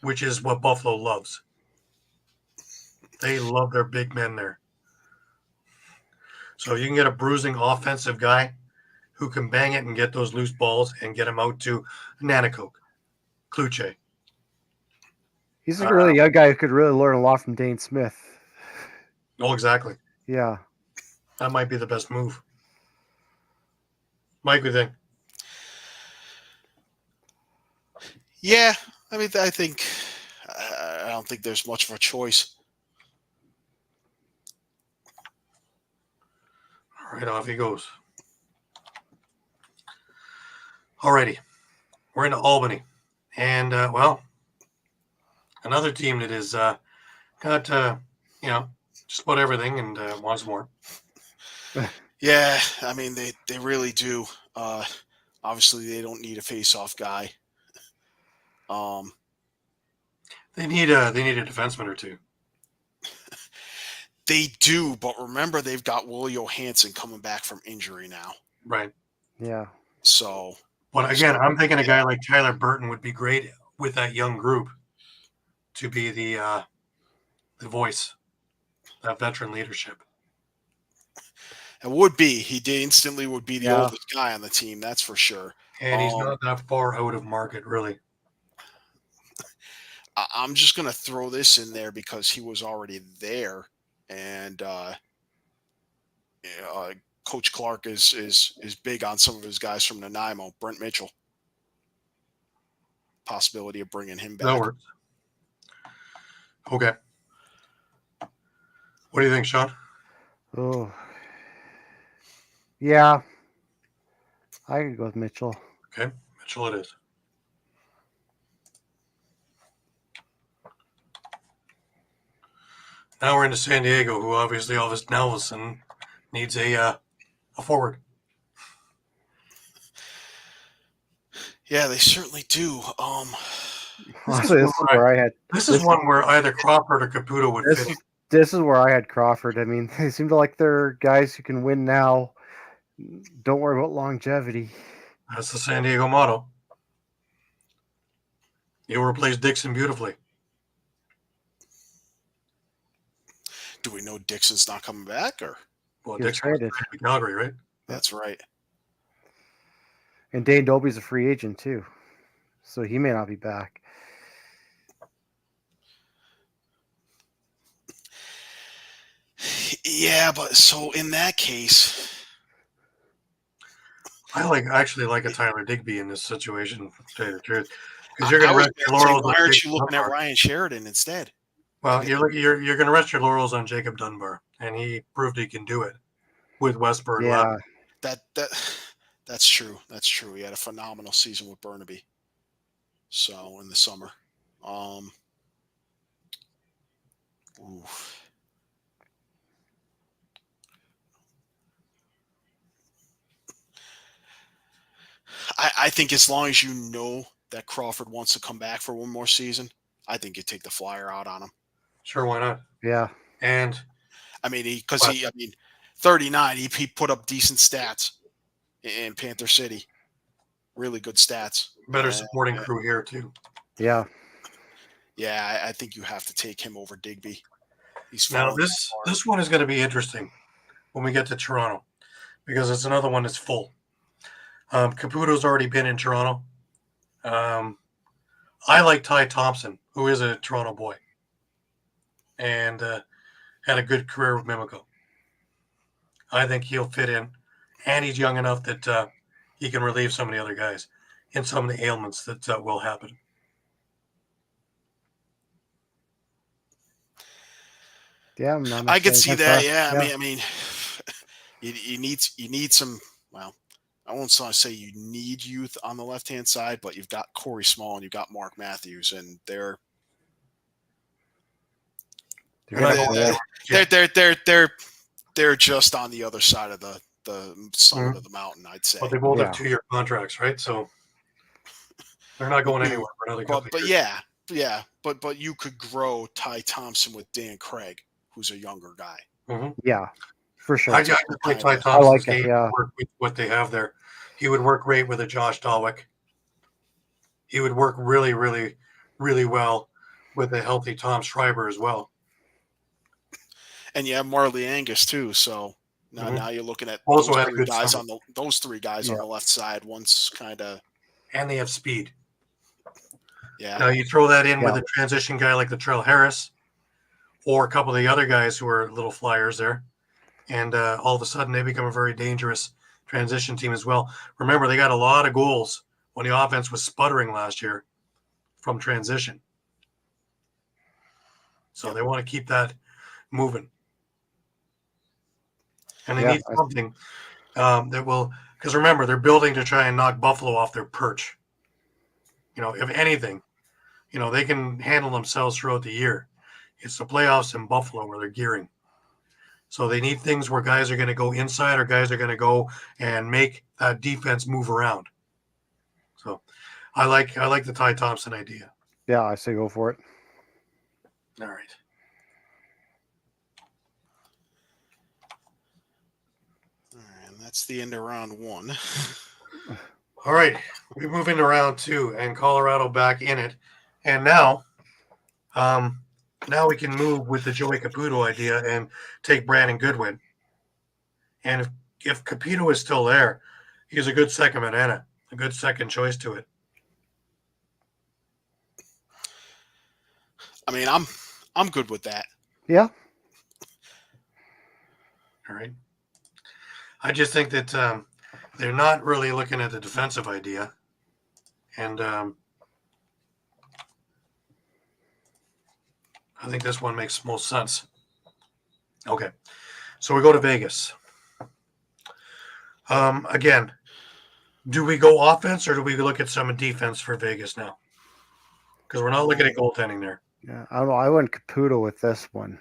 which is what Buffalo loves. They love their big men there. So you can get a bruising offensive guy who can bang it and get those loose balls and get him out to Nanakoke, Kluche. He's like a really young guy who could really learn a lot from Dane Smith. Oh, exactly. Yeah. That might be the best move. Mike, what do you think? Yeah, I mean, I don't think there's much of a choice. All right, off he goes. Alrighty, we're into Albany, and another team that is got just about everything and wants more. Yeah, I mean they really do. Obviously, they don't need a face-off guy. They need a defenseman or two. They do, but remember they've got Will Johansson coming back from injury now. Right. Yeah. So. But again, I'm thinking a guy like Tyler Burton would be great with that young group to be the voice, that veteran leadership. It would be. He instantly would be the oldest guy on the team. That's for sure. And he's not that far out of market, really. I'm just going to throw this in there because he was already there, and Coach Clark is big on some of his guys from Nanaimo. Brent Mitchell, possibility of bringing him back. That works. Okay. What do you think, Shawn? Oh, yeah, I could go with Mitchell. Okay, Mitchell it is. Now we're into San Diego, who obviously Elvis Nelson needs a forward. Yeah, they certainly do. Honestly, this is where I had. This is one where either Crawford or Caputo would This fit. is this is where I had Crawford. I mean, they seem to like their guys who can win now. Don't worry about longevity. That's the San Diego motto. You'll replace Dixon beautifully. Do we know Dixon's not coming back, or Well, He was Dixon was traded. traded to Calgary, right? that's right? And Dane Dobie's a free agent too, so he may not be back. Yeah, but so in that case, I actually like a Tyler Digby in this situation, to tell you the truth, because you're going I to was rest your gonna say, laurels. why on aren't Jacob you looking at Dunbar. Ryan Sheridan instead? Well, you're going to rest your laurels on Jacob Dunbar, and he proved he can do it with Westburg. Yeah, That's true. That's true. He had a phenomenal season with Burnaby. So in the summer, oof. I think as long as you know that Crawford wants to come back for one more season, I think you take the flyer out on him. Sure, why not? yeah. And I mean, 39, he put up decent stats in Panther City. Really good stats. better supporting crew here too. Yeah. Yeah, I think you have to take him over Digby. He's Now fallen this apart. this one is going to be interesting when we get to Toronto, because it's another one that's full. Caputo's already been in Toronto. I like Ty Thompson, who is a Toronto boy, and had a good career with Mimico. I think he'll fit in, and he's young enough that he can relieve some of the other guys in some of the ailments that will happen. Yeah, I'm not I could see that. necessarily against Yeah, I mean, you need some. Well, I won't say you need youth on the left hand side, but you've got Corey Small and you've got Mark Matthews, and they're They're gonna have to work. they're just on the other side of the summit Mhm. of the mountain, I'd say. But they both Yeah. have 2-year contracts, right? So they're not going anywhere for another couple But of years. yeah, but you could grow Ty Thompson with Dan Craig, who's a younger guy. Yeah, for sure. I just like Ty I Thompson's like it, game yeah. to work with what they have there. He would work great with a Josh Dawick. He would work really, really, really well with a healthy Tom Schreiber as well. And you have Marley Angus too, so Mhm. now you're looking at Also those had a three good guys summer. those three guys on Yeah. the left side. One's kind of And they have speed. yeah. Now you throw that in with Yeah. a transition guy like Latrell Harris or a couple of the other guys who are little flyers there, and all of a sudden they become a very dangerous transition team as well. Remember, they got a lot of goals when the offense was sputtering last year from transition. So they want to keep that moving. And they Yeah, need something that will, because remember, they're building to try and knock Buffalo off their perch. If anything, they can handle themselves throughout the year. It's the playoffs in Buffalo where they're gearing. So they need things where guys are going to go inside or guys are going to go and make that defense move around. So I like the Ty Thompson idea. Yeah, I say go for it. All right. And that's the end of round one. All right. We move into round two and Colorado back in it. And now we can move with the Joey Caputo idea and take Brandon Goodwin. And if Caputo is still there, he's a good second banana, a good second choice to it. I mean, I'm good with that. Yeah. All right. I just think that they're not really looking at the defensive idea. And I think this one makes most sense. Okay. So we go to Vegas. Again, do we go offense or do we look at some defense for Vegas now? Because we're not looking at goaltending there. Yeah. I don't know. I went Caputo with this one.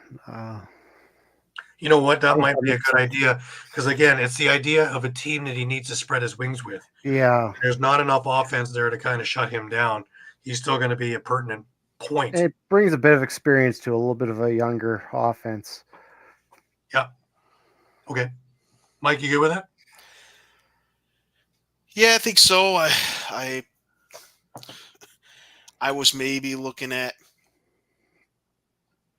You know what? That think might that be a makes good idea. Because again, it's the idea of a team that he needs to spread his wings with. Yeah. There's not enough offense there to kind of shut him down. He's still going to be a pertinent point. It brings a bit of experience to a little bit of a younger offense. Yeah. Okay. Mike, you good with that? Yeah, I think so. I was maybe looking at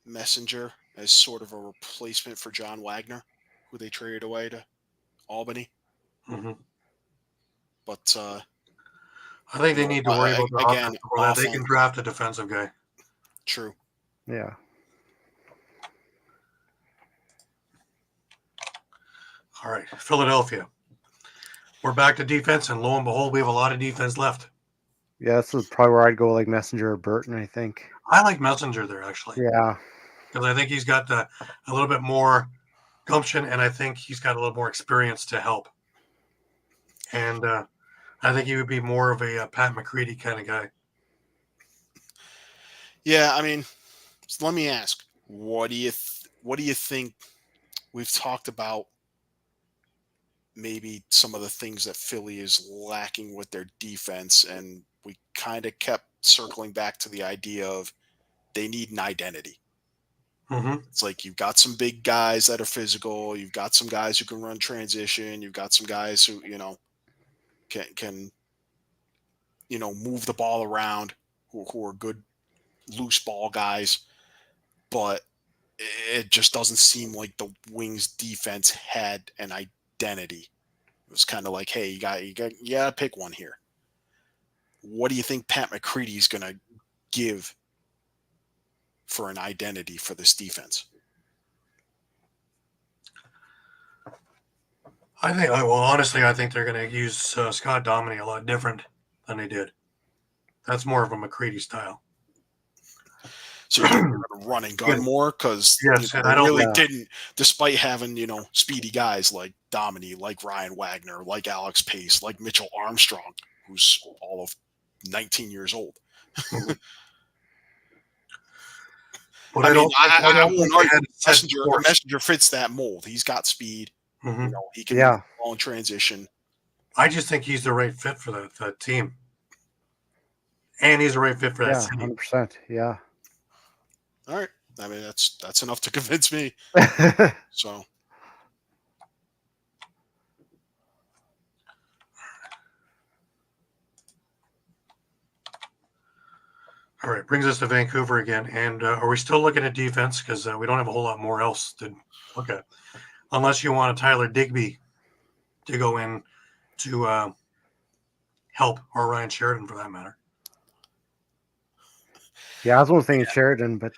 Messenger as sort of a replacement for John Wagner, who they traded away to Albany. Mm-hmm. But I think they need to worry about the again, offense before that. They offense. can draft a defensive guy. True. Yeah. All right. Philadelphia. We're back to defense, and lo and behold, we have a lot of defense left. Yeah, this is probably where I'd go, like Messenger or Burton, I think. I like Messenger there, actually. Yeah. Because I think he's got a little bit more gumption, and I think he's got a little more experience to help. And I think he would be more of a Pat McCready kind of guy. Yeah, I mean, so let me ask, what do you think? We've talked about maybe some of the things that Philly is lacking with their defense, and we kind of kept circling back to the idea of they need an identity. Mm-hmm. It's like you've got some big guys that are physical, you've got some guys who can run transition, you've got some guys who can move the ball around, who are good loose ball guys, but it just doesn't seem like the Wings defense had an identity. It was kind of like, hey, you got to pick one here. What do you think Pat McCready's going to give for an identity for this defense? Honestly, I think they're going to use Scott Dominey a lot different than they did. That's more of a McCready style. So you're going to run and gun more because yes, I really didn't, despite having speedy guys like Dominey, like Ryan Wagner, like Alex Pace, like Mitchell Armstrong, who's all of 19 years old. But I won't argue. Messenger fits that mold. He's got speed. Mm-hmm. He can move the ball in transition. I just think he's the right fit for that team, and he's the right fit for that city. 100%. Yeah. All right. I mean, that's enough to convince me. So. All right, brings us to Vancouver again. And are we still looking at defense? Because we don't have a whole lot more else to look at. Unless you want a Tyler Digby to go in to help, or Ryan Sheridan for that matter. Yeah, I was almost thinking Sheridan, but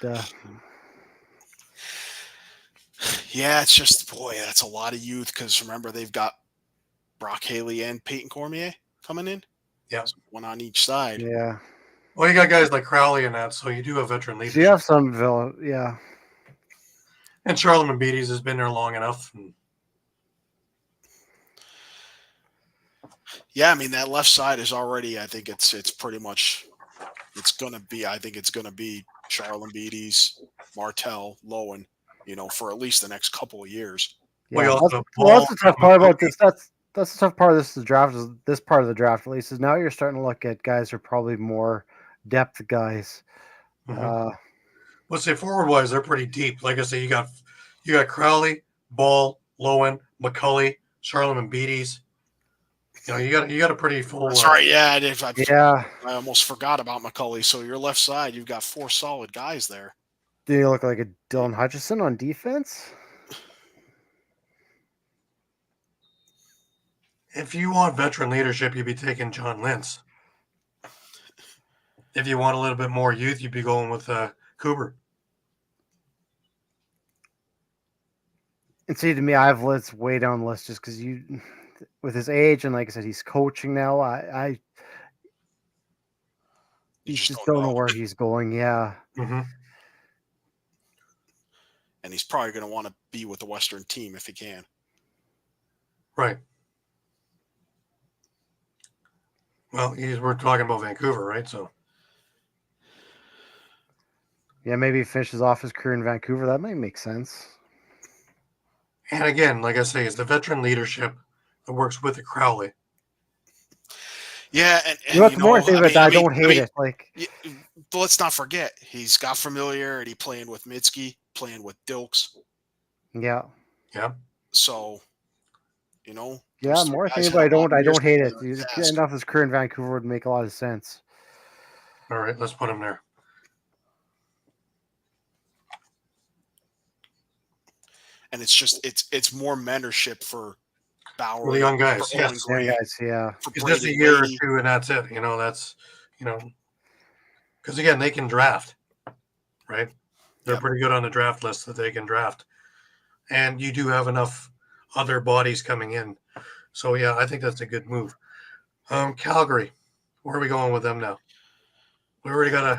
yeah, it's just, boy, that's a lot of youth because remember, they've got Brock Haley and Peyton Cormier coming in. Yeah. So one on each side. Yeah. Well, you got guys like Crowley and that, so you do have veteran leadership. So you have some, yeah. And Charlotte Beatties has been there long enough. Yeah, I mean, that left side is already, I think it's pretty much, it's going to be Charlotte Beatties, Martel, Lowen, for at least the next couple of years. Yeah, that's the tough part about this. That's the tough part of this draft. Is this part of the draft, at least, is now you're starting to look at guys who are probably more depth guys. Mm-hmm. Let's say forward wise, they're pretty deep. Like I say, you got Crowley, Ball, Lowen, McCulley, Charlotte Beatties. You got a pretty full. That's right. Yeah, I almost forgot about McCulley. So your left side, you've got 4 solid guys there. Do you look like a Dylan Hutchison on defense? If you want veteran leadership, you'd be taking John Lintz. If you want a little bit more youth, you'd be going with Cooper. And see, to me, I have Litz way down the list just because with his age and like I said, he's coaching now. You just don't know where he's going. Yeah. Mm-hmm. And he's probably going to want to be with the Western team if he can. Right. Well, we're talking about Vancouver, right? So. Yeah, maybe he finishes off his career in Vancouver. That might make sense. And again, like I say, it's the veteran leadership that works with the Crowley. Yeah, and you know what the more I think about that, I don't hate it. Like, but let's not forget, he's got familiarity playing with Mitski, playing with Dilks. Yeah. Yeah. So, you know. Yeah, more I think about it, I don't hate it. Getting off his career in Vancouver would make a lot of sense. All right, let's put him there. And it's just it's more mentorship for Bauer. For the young guys, yes. Young guys, yeah. It's just a year or two, and that's it. You know, because again, they can draft, right? They're pretty good on the draft list that they can draft, and you do have enough other bodies coming in. So yeah, I think that's a good move. Calgary, where are we going with them now? We already got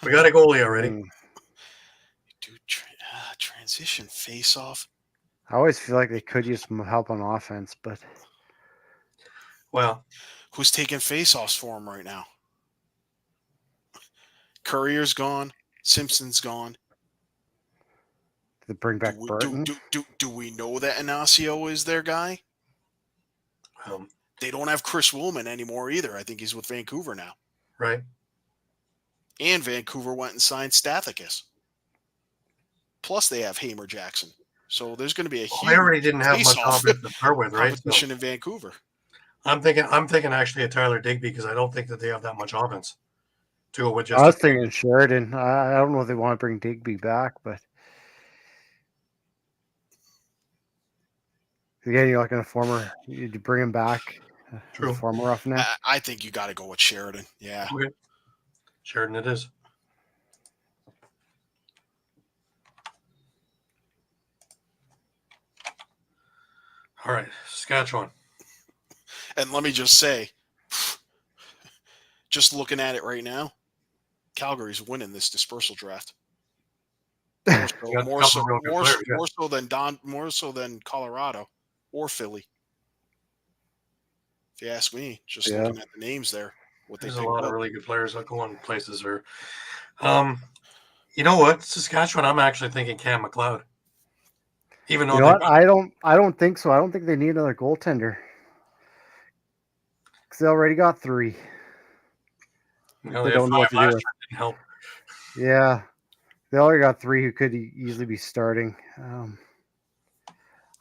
we got a goalie already. Dude, transition face-off. I always feel like they could use some help on offense, but well, who's taking face-offs for him right now? Courier's gone. Simpson's gone. To bring back Burton. Do we know that Inacio is their guy? They don't have Chris Woolman anymore either. I think he's with Vancouver now. Right. And Vancouver went and signed Stathakis. Plus, they have Hamer Jackson. So there's going to be a huge. They already didn't have much offense to start with, right? Competition in Vancouver. I'm thinking actually a Tyler Digby because I don't think that they have that much offense to go with. Just I was thinking Sheridan. I don't know if they want to bring Digby back, but again, you're like a former. You bring him back. True. Former Roughneck. I think you got to go with Sheridan. Yeah. Okay. Sheridan, it is. All right, Saskatchewan. And let me just say, just looking at it right now, Calgary's winning this dispersal draft. More so than Colorado or Philly. If you ask me, just looking at the names there, there's a lot of really good players that go on places there. You know what, Saskatchewan? I'm actually thinking Cam McLeod. Even though I don't think so. I don't think they need another goaltender because they already got 3. They don't know what to do with. Didn't help. Yeah, they already got 3 who could easily be starting. I'm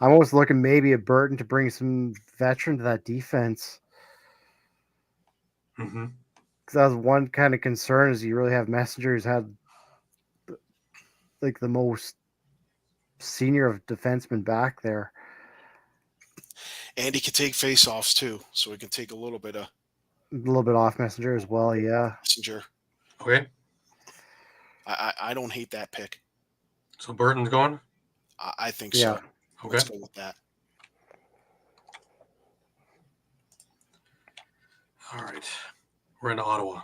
almost looking maybe at Burton to bring some veteran to that defense. Mm-hmm. Because that was one kind of concern is you really have Messenger who's had like the most senior of defensemen back there. And he can take face-offs too, so he can take a little bit off Messenger as well, yeah. Messenger. Okay. I don't hate that pick. So Burton's going? I think so. Okay. Let's go with that. All right. We're in Ottawa.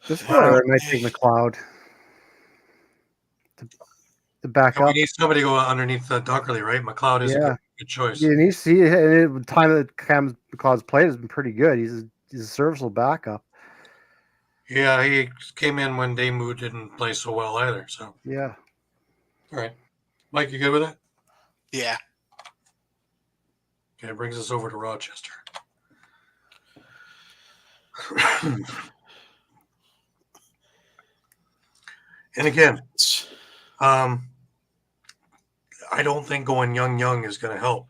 This player might take McLeod. To back up. We need somebody to go underneath Dockerley, right? McLeod is a good choice. Yeah, and you see the time that Cam McLeod's played has been pretty good. He's a serviceable backup. Yeah, he came in when Damu didn't play so well either. So yeah. All right. Mike, you good with that? Yeah. Okay, it brings us over to Rochester. And again, I don't think going young is going to help.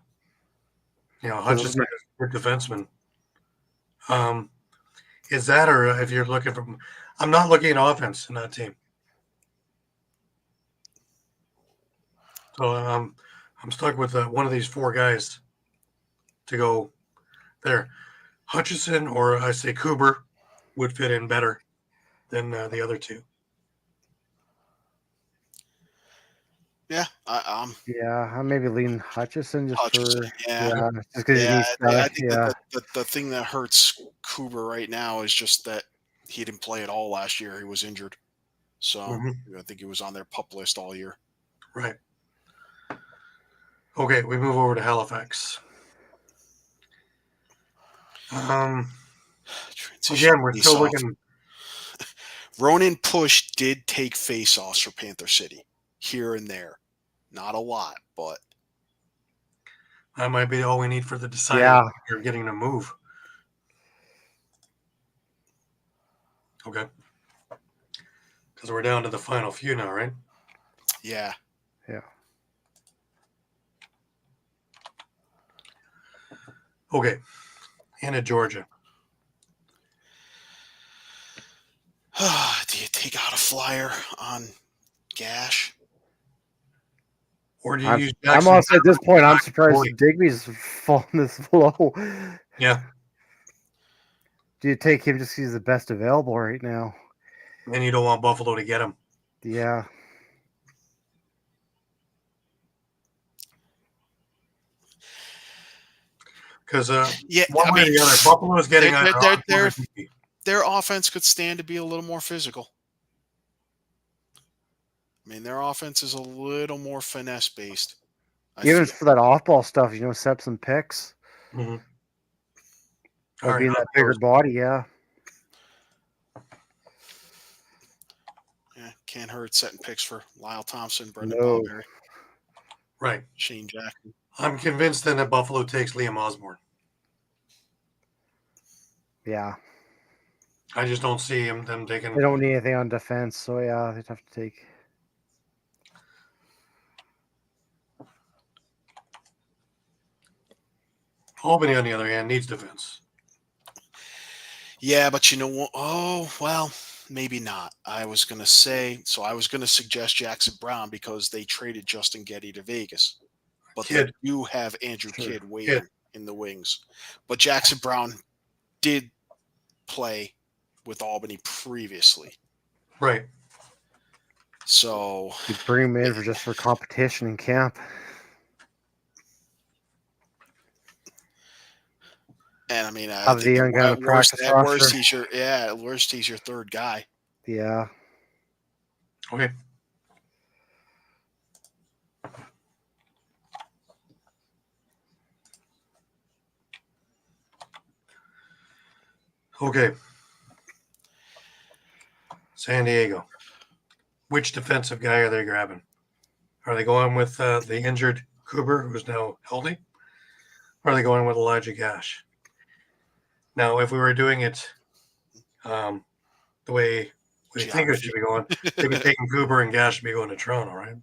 Hutchison is a good defenseman. Is that, or if you're looking for, I'm not looking at offense in that team. So I'm stuck with one of these 4 guys to go there. Hutchison or I say Cooper would fit in better than the other two. Yeah, I maybe lean Hutchison just Hutchison, for yeah. just because he Yeah, needs I that. think Yeah, the thing that hurts Kuber right now is just that he didn't play at all last year. He was injured. So I think he was on their PUP list all year. Right. Okay, we move over to Halifax. Again, we're still Face-off. looking. Ronan Push did take face-offs for Panther City here and there. Not a lot, but That might be all we need for the deciding. Yeah. You're getting to move. Okay. Because we're down to the final few now, right? yeah. Okay. Anna, Georgia. Do you take out a flyer on Gash? Or do you I'm use Jackson? honestly at this point, I'm surprised 40? Digby's fallen this low. Yeah. Do you take him just 'cause he's the best available right now? And you don't want Buffalo to get him. Yeah. Because Yeah, one I way or mean, the other, Buffalo's getting they're- either they're- Osborne or they're- Digby. their offense could stand to be a little more physical. I mean, their offense is a little more finesse based. Even for that off-ball stuff, set some picks. Mhm. Or All being right, that bigger body, yeah. Yeah, can't hurt setting picks for Lyle Thompson, Brendan No. Ballberry, Right. Shane Jackson. I'm convinced then that Buffalo takes Liam Osborne. Yeah. I just don't see them taking. They don't need anything on defense, so yeah, they'd have to take. Albany, on the other hand, needs defense. Yeah, but you know what? Oh, well, maybe not. I was going to suggest Jackson Brown because they traded Justin Getty to Vegas. But Kidd. they do have Andrew Sure. Kidd waiting in the wings. But Jackson Brown did play with Albany previously. Right. So You bring him in for competition in camp. and I mean, I Have the think young guy on the practice at worst roster. at worst he's your third guy. Yeah. Okay. Okay. San Diego. Which defensive guy are they grabbing? Are they going with the injured Kuber, who's now healthy? Or are they going with Elijah Gash? Now, if we were doing it the way we think it should be going, they'd be taking Kuber and Gash to be going to Toronto, right?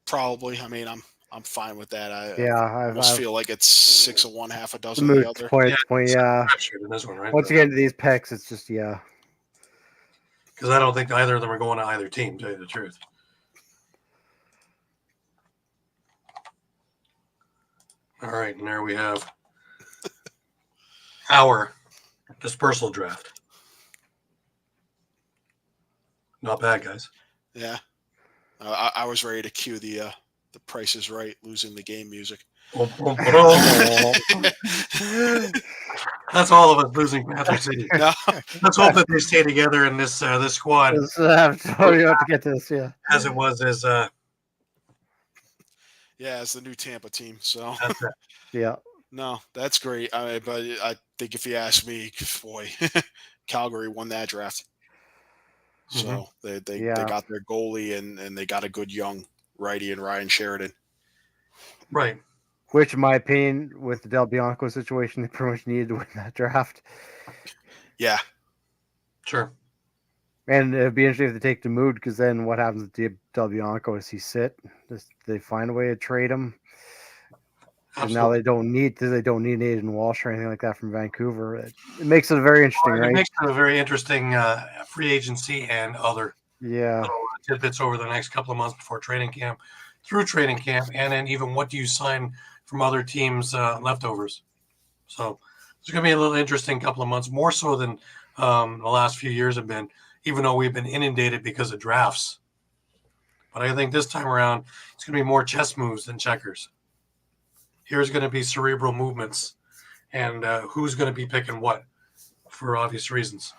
Probably. I mean, I'm fine with that. Yeah. I almost feel like it's 6 of one, half a dozen the of the other. point. Yeah. In this one, right? Once you get into these picks, it's just Because I don't think either of them are going to either team, to tell you the truth. All right, and there we have our dispersal draft. Not bad, guys. Yeah. I was ready to cue the Price is Right, losing the game music. That's all of us losing Panther City. No. Let's hope that they stay together in this squad you have to get to this. Yeah. as it was as Yeah, it's the new Tampa team. So that's it. Yeah. no, that's great. But I think if you ask me, boy, Calgary won that draft. So they got their goalie and they got a good young righty in Ryan Sheridan. Right. Which, in my opinion, with the Del Bianco situation, they pretty much needed to win that draft. Yeah. Sure. And it'd be interesting if they take the mood, because then what happens with Del Bianco? Does he sit? Does they find a way to trade him? And now they don't need Nathan Walsh or anything like that from Vancouver. It makes it very interesting, right? It makes it a very interesting free agency and other little tidbits over the next couple of months before training camp, through training camp, and then even what do you sign from other teams' leftovers. So It's going to be a little interesting couple of months, more so than the last few years have been, even though we've been inundated because of drafts. But I think this time around, it's going to be more chess moves than checkers. Here's going to be cerebral movements and who's going to be picking what for obvious reasons.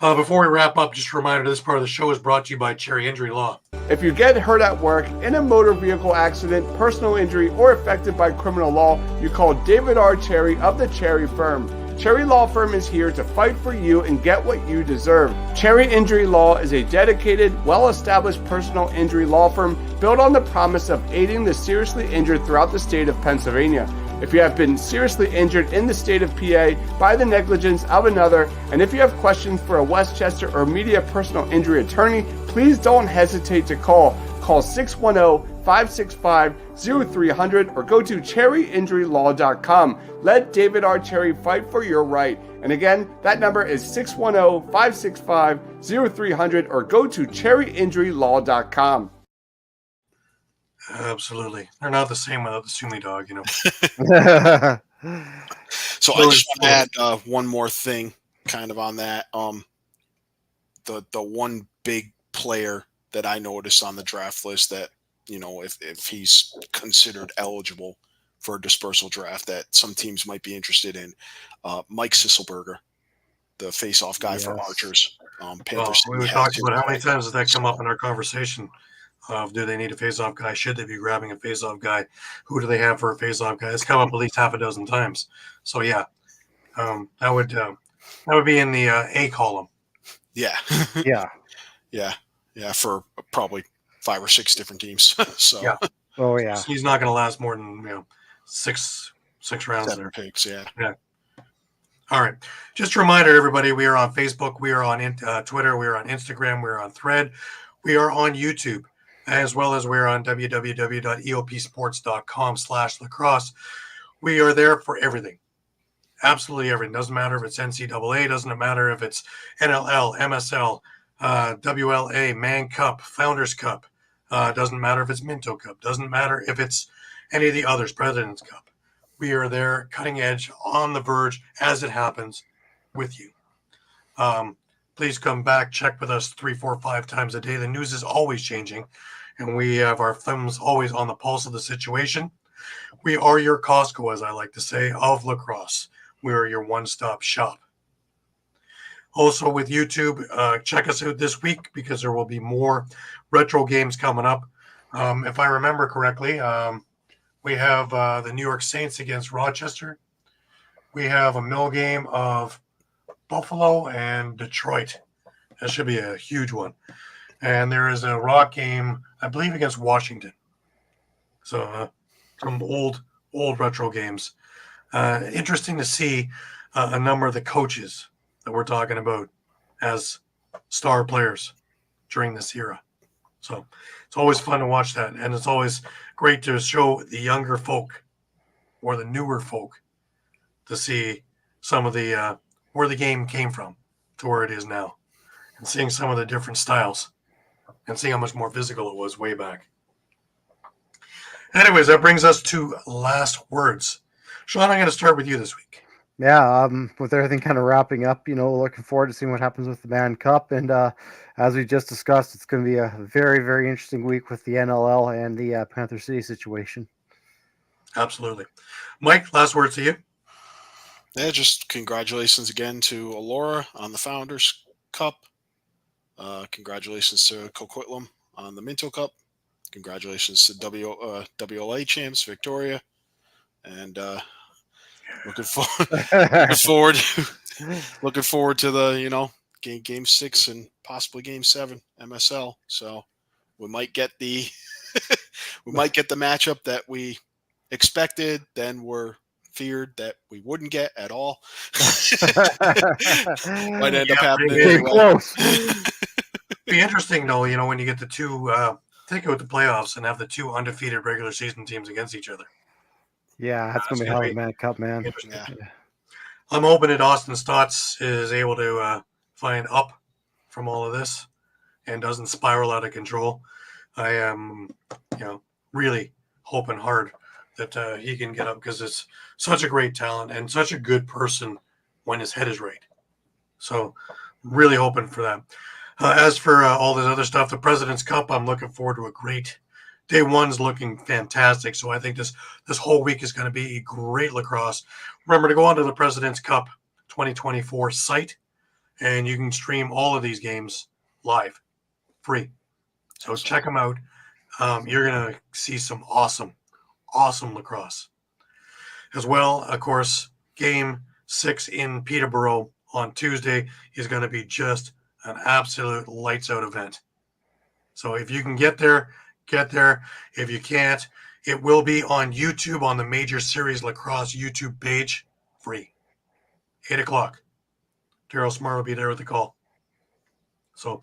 Before we wrap up, just a reminder, this part of the show is brought to you by Cherry Injury Law. If you get hurt at work, in a motor vehicle accident, personal injury, or affected by criminal law, you call David R. Cherry of the Cherry Firm. Cherry Law Firm is here to fight for you and get what you deserve. Cherry Injury Law is a dedicated, well-established personal injury law firm built on the promise of aiding the seriously injured throughout the state of Pennsylvania. If you have been seriously injured in the state of PA by the negligence of another, and if you have questions for a Westchester or media personal injury attorney, please don't hesitate to call. Call 610-565-0300 or go to cherryinjurylaw.com. Let David R. Cherry fight for your right. And again, that number is 610-565-0300 or go to cherryinjurylaw.com. Absolutely. They're not the same without the Sumi dog, you know. So I just want to add one more thing kind of on that. The one big player that I noticed on the draft list that, you know, if he's considered eligible for a dispersal draft that some teams might be interested in, Mike Sisselberger, the face-off guy for Archers. Panthers. We were talking about how many times has that come up in our conversation of do they need a face-off guy? Should they be grabbing a face-off guy? Who do they have for a face-off guy? It's come up at least half a dozen times. So yeah, that would be in the A column. Yeah. Yeah, for probably 5 or 6 different teams. So yeah. Oh yeah. So he's not going to last more than six rounds 7 there. picks. Yeah. All right. Just a reminder, everybody, we are on Facebook, we are on Twitter, we are on Instagram, we are on Thread, we are on YouTube, as well as we're on www.eopsports.com/lacrosse. We are there for everything. Absolutely everything. Doesn't matter if it's NCAA, doesn't matter if it's NLL, MSL, WLA, Man Cup, Founders Cup. Doesn't matter if it's Minto Cup. Doesn't matter if it's any of the others, President's Cup. We are there, cutting edge, on the verge, as it happens, with you. Please come back, check with us 3, 4, 5 times a day. The news is always changing, and we have our thumbs always on the pulse of the situation. We are your Costco, as I like to say, of lacrosse. We are your one-stop shop. Also with YouTube, check us out this week because there will be more retro games coming up. If I remember correctly, we have the New York Saints against Rochester. We have a mill game of Buffalo and Detroit. That should be a huge one. And there is a rock game, I believe, against Washington. So some old retro games. Interesting to see a number of the coaches that we're talking about as star players during this era. So it's always fun to watch that. And it's always great to show the younger folk or the newer folk to see some of the where the game came from to where it is now, and seeing some of the different styles and seeing how much more physical it was way back. Anyways, that brings us to last words. Shawn, I'm going to start with you this week. Yeah, with everything kind of wrapping up, looking forward to seeing what happens with the Man Cup. And as we just discussed, it's going to be a very, very interesting week with the NLL and the Panther City situation. Absolutely. Mike, last words to you. Yeah, just congratulations again to Allura on the Founders Cup. Congratulations to Coquitlam on the Minto Cup. Congratulations to WLA champs, Victoria. And looking forward to the game 6 and possibly game 7 MSL. So we might get the matchup that we expected, then we're feared that we wouldn't get at all. Might end up happening anyway. Close. Be interesting though, when you get the two take out the playoffs and have the 2 undefeated regular season teams against each other. Yeah, that's going to be hell of a Man Cup, man. Yeah. I'm hoping that Austin Stotts is able to find up from all of this and doesn't spiral out of control. I am, really hoping hard that he can get up, because it's such a great talent and such a good person when his head is right. So really hoping for that. As for all this other stuff, the President's Cup, I'm looking forward to a great day. One's looking fantastic. So I think this whole week is going to be a great lacrosse. Remember to go onto the President's Cup 2024 site, and you can stream all of these games live, free. So check them out. You're going to see some awesome lacrosse. As well, of course, Game 6 in Peterborough on Tuesday is going to be just an absolute lights-out event. So if you can get there, get there. If you can't, it will be on YouTube on the Major Series Lacrosse YouTube page, free. 8 o'clock. Daryl Smart will be there with the call. So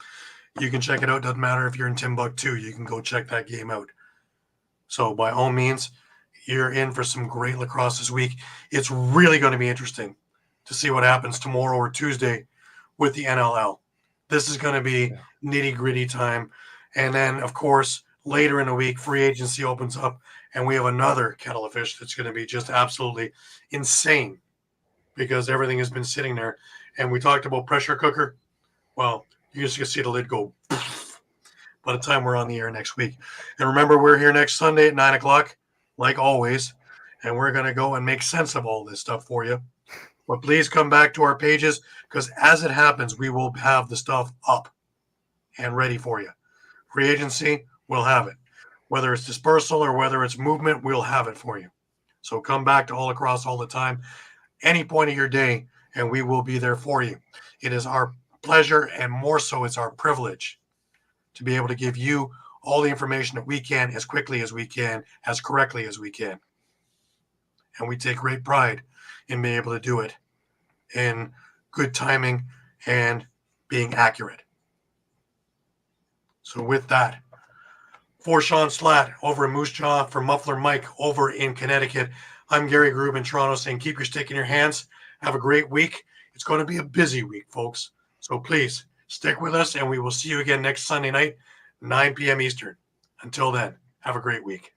you can check it out. Doesn't matter if you're in Timbuktu. You can go check that game out. So by all means, you're in for some great lacrosse this week. It's really going to be interesting to see what happens tomorrow or Tuesday with the NLL. This is going to be nitty-gritty time. And then, of course, later in the week, free agency opens up, and we have another kettle of fish that's going to be just absolutely insane, because everything has been sitting there. And we talked about pressure cooker. Well, you're just going to see the lid go by the time we're on the air next week. And remember, we're here next Sunday at 9 o'clock, like always, and we're going to go and make sense of all this stuff for you. But please come back to our pages, because as it happens, we will have the stuff up and ready for you. Free agency, we'll have it. Whether it's dispersal or whether it's movement, we'll have it for you. So come back to All Across all the time, any point of your day, and we will be there for you. It is our pleasure, and more so, it's our privilege to be able to give you all the information that we can, as quickly as we can, as correctly as we can. And we take great pride in being able to do it in good timing and being accurate. So with that, for Shawn Slaght over in Moose Jaw, for Muffler Mike over in Connecticut, I'm Gary Groob in Toronto, saying keep your stick in your hands. Have a great week. It's going to be a busy week, folks. So please stick with us, and we will see you again next Sunday night, 9 p.m. Eastern. Until then, have a great week.